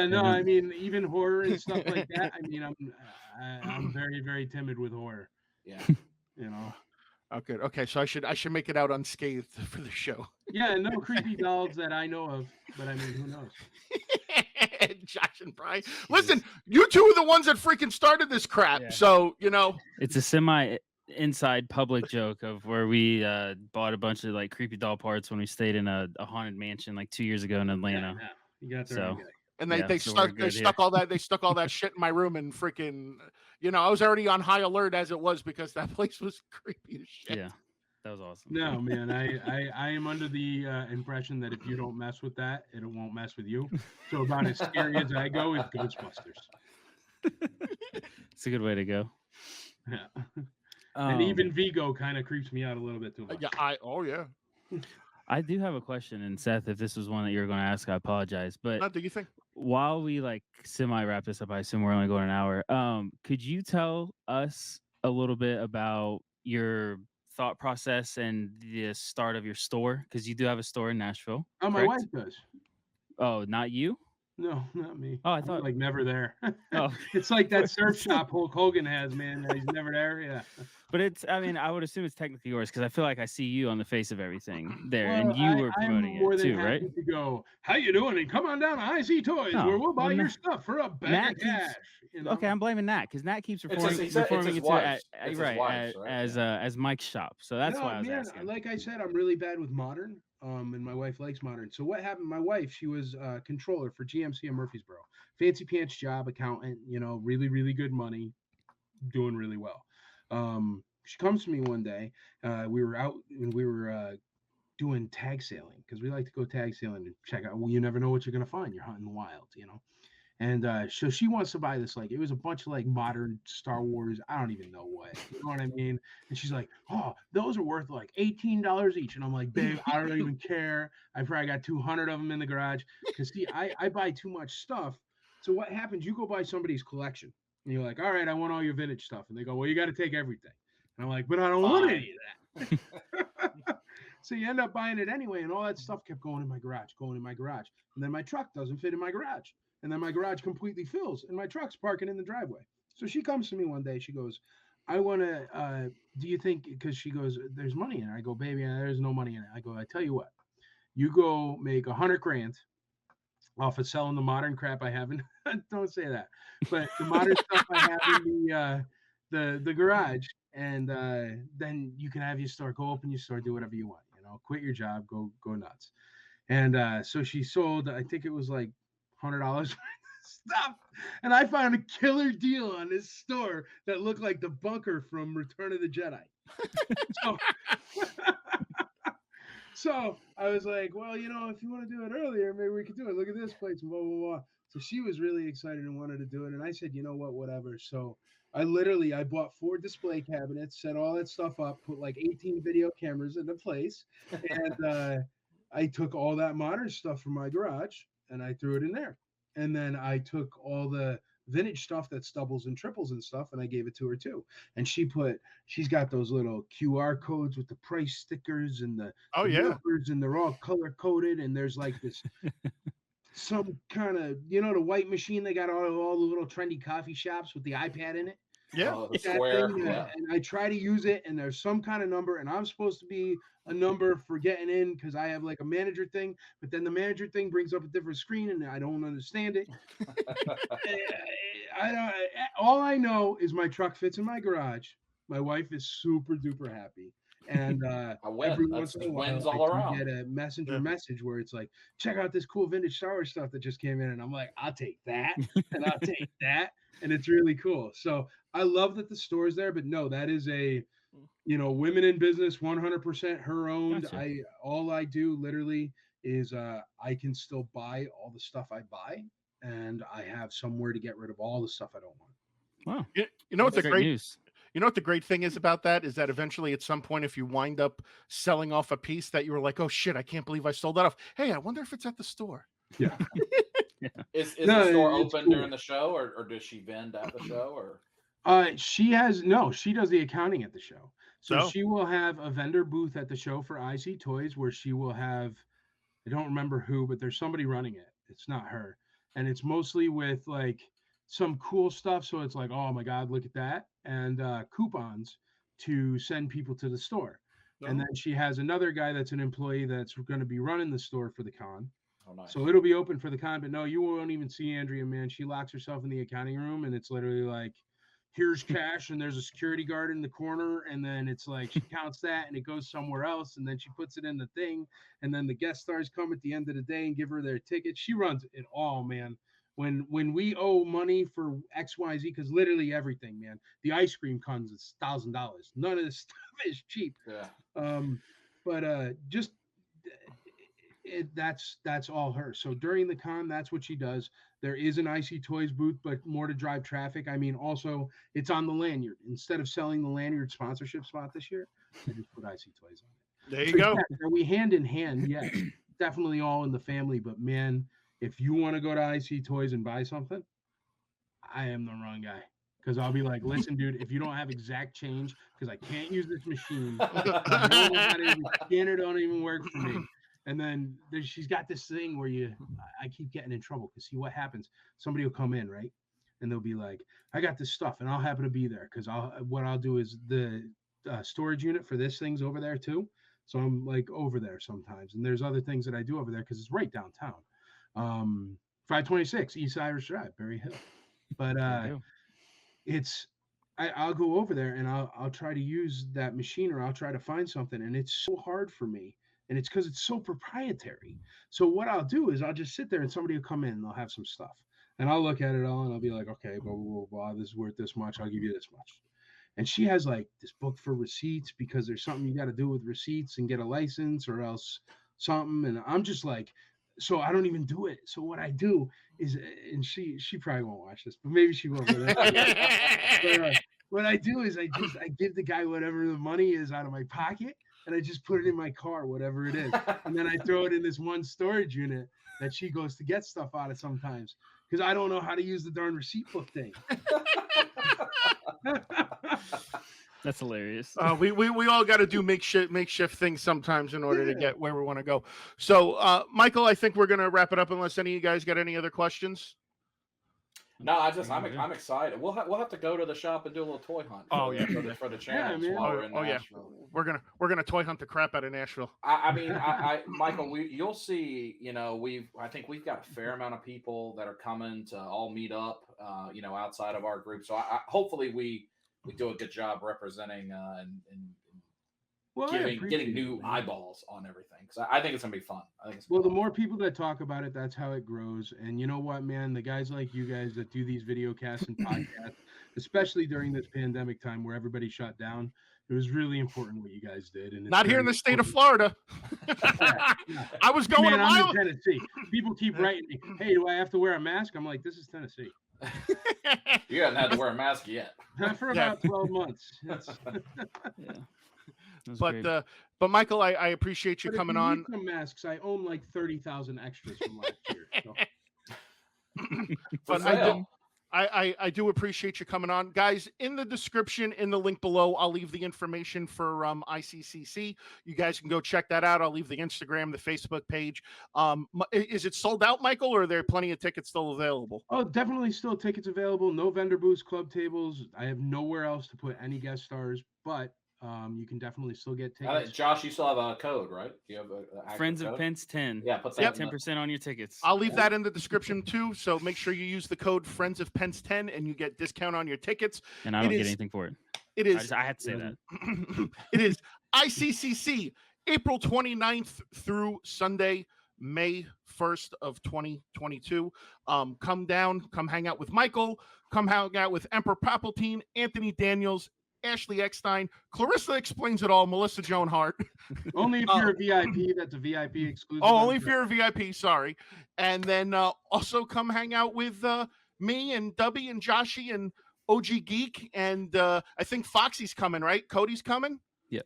No, I mean even horror and stuff like that. I mean, I'm very very timid with horror. Yeah. Okay. So I should make it out unscathed for the show. Yeah, no creepy dolls that I know of, but I mean, who knows? Josh and Brian, listen, you two are the ones that freaking started this crap. Yeah. So it's a semi inside public joke of where we bought a bunch of like creepy doll parts when we stayed in a haunted mansion like 2 years ago in Atlanta. Yeah. You got there. And they stuck all that shit in my room and freaking, I was already on high alert as it was because that place was creepy as shit. Yeah, that was awesome. No, man, I am under the impression that if you don't mess with that, it won't mess with you. So about as scary as I go with Ghostbusters. It's a good way to go. Yeah. And even Vigo kind of creeps me out a little bit too much. Yeah. I do have a question, and Seth, if this was one that you were going to ask, I apologize. But do you think? While we like semi wrap this up, I assume we're only going an hour. Could you tell us a little bit about your thought process and the start of your store? Because you do have a store in Nashville. Oh, my wife does. Oh, not you? No, not me. Oh, I thought I'm like never there. Oh, it's like that surf shop Hulk Hogan has, man. He's never there. Yeah. But I would assume it's technically yours because I feel like I see you on the face of everything there, and you were promoting it too, right? To go, how you doing? And come on down to IC Toys where we'll buy your stuff for a bag of cash. Okay, I'm blaming Nat because Nat keeps referring it to as Mike's shop. So that's why I was asking. Like I said, I'm really bad with modern. And my wife likes modern. So what happened? My wife, she was controller for GMC in Murfreesboro, fancy pants job, accountant, really, really good money, doing really well. She comes to me one day. We were out and we were doing tag sailing because we like to go tag sailing and check out. Well, you never know what you're gonna find. You're hunting the wild, And so she wants to buy this, like, it was a bunch of like modern Star Wars. I don't even know what, you know what I mean? And she's like, oh, those are worth like $18 each. And I'm like, babe, I don't even care. I probably got 200 of them in the garage. Because see, I buy too much stuff. So what happens? You go buy somebody's collection and you're like, all right, I want all your vintage stuff. And they go, well, you got to take everything. And I'm like, but I don't want any of that. So you end up buying it anyway. And all that stuff kept going in my garage. And then my truck doesn't fit in my garage. And then my garage completely fills and my truck's parking in the driveway. So she comes to me one day. She goes, I want to, do you think, because she goes, there's money in it. I go, baby, there's no money in it. I go, I tell you what, you go make $100,000 off of selling the modern crap I have in, don't say that, but the modern stuff I have in the garage. And then you can have your store, go open your store, do whatever you want, quit your job, go nuts. And so she sold, I think it was like $100 worth of stuff, and I found a killer deal on this store that looked like the bunker from Return of the Jedi. So I was like, well, if you want to do it earlier, maybe we could do it. Look at this place, blah blah blah. So she was really excited and wanted to do it, and I said, you know what, whatever. So I bought 4 display cabinets, set all that stuff up, put like 18 video cameras into place, and I took all that modern stuff from my garage and I threw it in there. And then I took all the vintage stuff that's doubles and triples and stuff, and I gave it to her too. And she's got those little QR codes with the price stickers and the numbers, and they're all color coded. And there's like this some kind of, the white machine they got all the little trendy coffee shops with the iPad in it. Yeah, the square. And I try to use it, and there's some kind of number, and I'm supposed to be a number for getting in because I have like a manager thing, but then the manager thing brings up a different screen, and I don't understand it. All I know is my truck fits in my garage. My wife is super duper happy. And every once in a while, I get a messenger message where it's like, check out this cool vintage Star Wars stuff that just came in. And I'm like, I'll take that. And I'll take that. And it's really cool. So I love that the store's there. But no, that is a, women in business, 100% her owned. Gotcha. All I do literally is I can still buy all the stuff I buy. And I have somewhere to get rid of all the stuff I don't want. Wow. You know what's the great news? You know what the great thing is about that is that eventually at some point, if you wind up selling off a piece that you were like, oh shit, I can't believe I sold that off. Hey, I wonder if it's at the store. Yeah. Is the store open during the show, or does she vend at the show, or? She does the accounting at the show. So she will have a vendor booth at the show for IC Toys where she will have, I don't remember who, but there's somebody running it. It's not her. And it's mostly with like some cool stuff. So it's like, oh my God, look at that. And coupons to send people to the store. Oh. And then she has another guy that's an employee that's going to be running the store for the con. Oh, nice. So it'll be open for the con, but no, you won't even see Andrea, man. She locks herself in the accounting room, and it's literally like, here's cash, and there's a security guard in the corner, and then it's like she counts that, and it goes somewhere else, and then she puts it in the thing, and then the guest stars come at the end of the day and give her their ticket. She runs it all, man. When we owe money for XYZ, because literally everything, man, the ice cream comes is $1,000. None of this stuff is cheap. Yeah. That's all her. So during the con, that's what she does. There is an IC Toys booth, but more to drive traffic. I mean, also it's on the lanyard. Instead of selling the lanyard sponsorship spot this year, I just put IC Toys on it. There you go. Yeah, are we hand in hand? Yeah, definitely all in the family. But man, if you want to go to IC Toys and buy something, I am the wrong guy. Because I'll be like, listen, dude, if you don't have exact change, because I can't use this machine, scanner don't even work for me. And then she's got this thing where I keep getting in trouble because see what happens. Somebody will come in, right? And they'll be like, I got this stuff and I'll happen to be there. Because what I'll do is the storage unit for this thing's over there too. So I'm like over there sometimes. And there's other things that I do over there because it's right downtown. 526 East Irish Drive, Berry Hill. But I'll go over there and I'll try to use that machine or I'll try to find something. And it's so hard for me. And it's because it's so proprietary. So what I'll do is I'll just sit there and somebody will come in and they'll have some stuff. And I'll look at it all and I'll be like, okay, blah, blah, blah, blah, this is worth this much. I'll give you this much. And she has like this book for receipts because there's something you got to do with receipts and get a license or else something. And I'm just like, so I don't even do it. So what I do is, and she probably won't watch this, but maybe she will. But what I do is I give the guy whatever the money is out of my pocket. And I just put it in my car, whatever it is. And then I throw it in this one storage unit that she goes to get stuff out of sometimes. Because I don't know how to use the darn receipt book thing. That's hilarious. We all got to do makeshift things sometimes in order to get where we want to go. So, Michael, I think we're going to wrap it up unless any of you guys got any other questions. No, I'm excited. We'll have to go to the shop and do a little toy hunt. Oh yeah, for the channels while we're in Nashville. Yeah, we're gonna toy hunt the crap out of Nashville. I mean, Michael, you'll see. I think we've got a fair amount of people that are coming to all meet up. Outside of our group. So hopefully we do a good job representing and getting new eyeballs on everything. Because I think it's gonna be fun. The more people that talk about it, that's how it grows. And you know what, man? The guys like you guys that do these video casts and podcasts, especially during this pandemic time where everybody shut down, it was really important what you guys did. And not here in the state of Florida. I was going I'm in Tennessee. People keep writing me, hey, do I have to wear a mask? I'm like, this is Tennessee. You haven't had to wear a mask yet. Not for about 12 months. But Michael, I appreciate you But coming if you on. need some masks, I own like 30,000 extras from last year. So. But I do appreciate you coming on, guys. In the description, in the link below, I'll leave the information for ICCC. You guys can go check that out. I'll leave the Instagram, the Facebook page. Is it sold out, Michael, or are there plenty of tickets still available? Oh, definitely still tickets available. No vendor booths, club tables. I have nowhere else to put any guest stars, but you can definitely still get tickets. Josh, you still have a code, right? Do you have a Friends code? of Pence 10. Yeah, put that 10% on your tickets. I'll leave that in the description too. So make sure you use the code Friends of Pence 10 and you get discount on your tickets. And I don't get anything for it. It is. I had to say that. It is ICCC, April 29th through Sunday, May 1st of 2022. Come down, come hang out with Michael, come hang out with Emperor Palpatine, Anthony Daniels, Ashley Eckstein, Clarissa Explains It All, Melissa Joan Hart. Only if you're a VIP, that's a VIP exclusive. Oh, only if you're a VIP, sorry. And then also come hang out with me and Dubby and Joshy and OG Geek. And I think Foxy's coming, right? Cody's coming? Yep.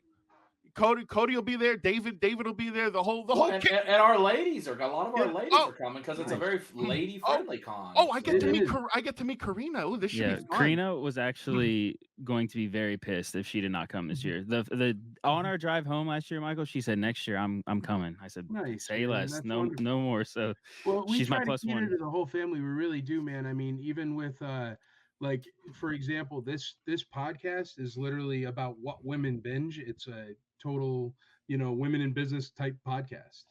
Cody will be there. David will be there. The whole and our ladies are a lot of our ladies are coming because it's a very lady friendly con. Oh, I get to meet Karina. Oh, this should be fun. Karina was actually going to be very pissed if she did not come this year. The on our drive home last year, Michael, she said next year I'm coming. I said say less, no more. So she's my plus one. To the whole family, we really do, man. I mean, even with like for example, this podcast is literally about what women binge. It's a total, women in business type podcast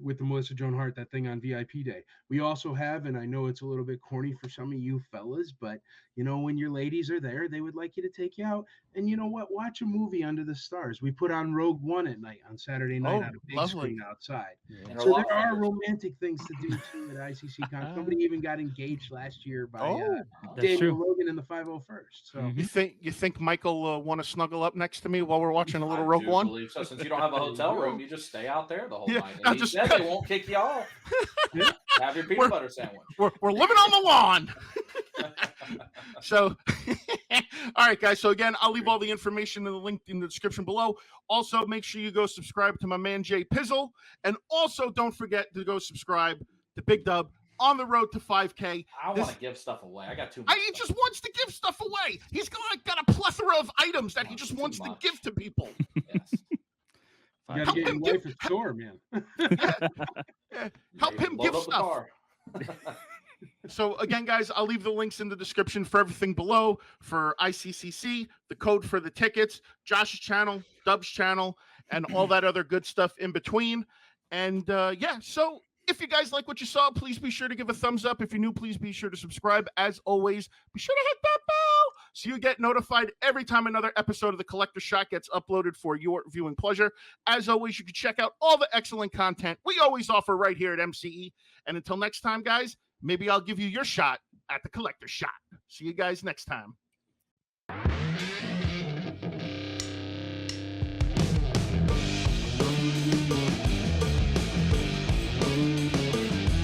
with the Melissa Joan Hart, that thing on VIP day. We also have, and I know it's a little bit corny for some of you fellas, but when your ladies are there, they would like you to take you out. And you know what? Watch a movie under the stars. We put on Rogue One at night on Saturday night on a big screen outside. Yeah. So there are romantic things to do too at ICCCon. Somebody even got engaged last year by Daniel Logan in the 501st. So you think Michael want to snuggle up next to me while we're watching a little Rogue One? Believe so. Since you don't have a hotel room, you just stay out there the whole night. And he said they won't kick you off. Have your peanut butter sandwich. We're living on the lawn. So, all right, guys. So again, I'll leave all the information in the link in the description below. Also, make sure you go subscribe to my man Jay Pizzle, and also don't forget to go subscribe to Big Dub on the road to 5K. I want to give stuff away. I got too much. He just wants to give stuff away. He's got a plethora of items that he just wants to give to people. Yes. You gotta get your wife a store, man. Help him give stuff. So again, guys, I'll leave the links in the description for everything below, for ICCC, the code for the tickets, Josh's channel, Dub's channel, and all that other good stuff in between. And so if you guys like what you saw, please be sure to give a thumbs up. If you're new, please be sure to subscribe. As always, be sure to hit that bell so you get notified every time another episode of The Collector Shot gets uploaded for your viewing pleasure. As always, you can check out all the excellent content we always offer right here at MCE. And until next time, guys, maybe I'll give you your shot at The Collector Shot. See you guys next time.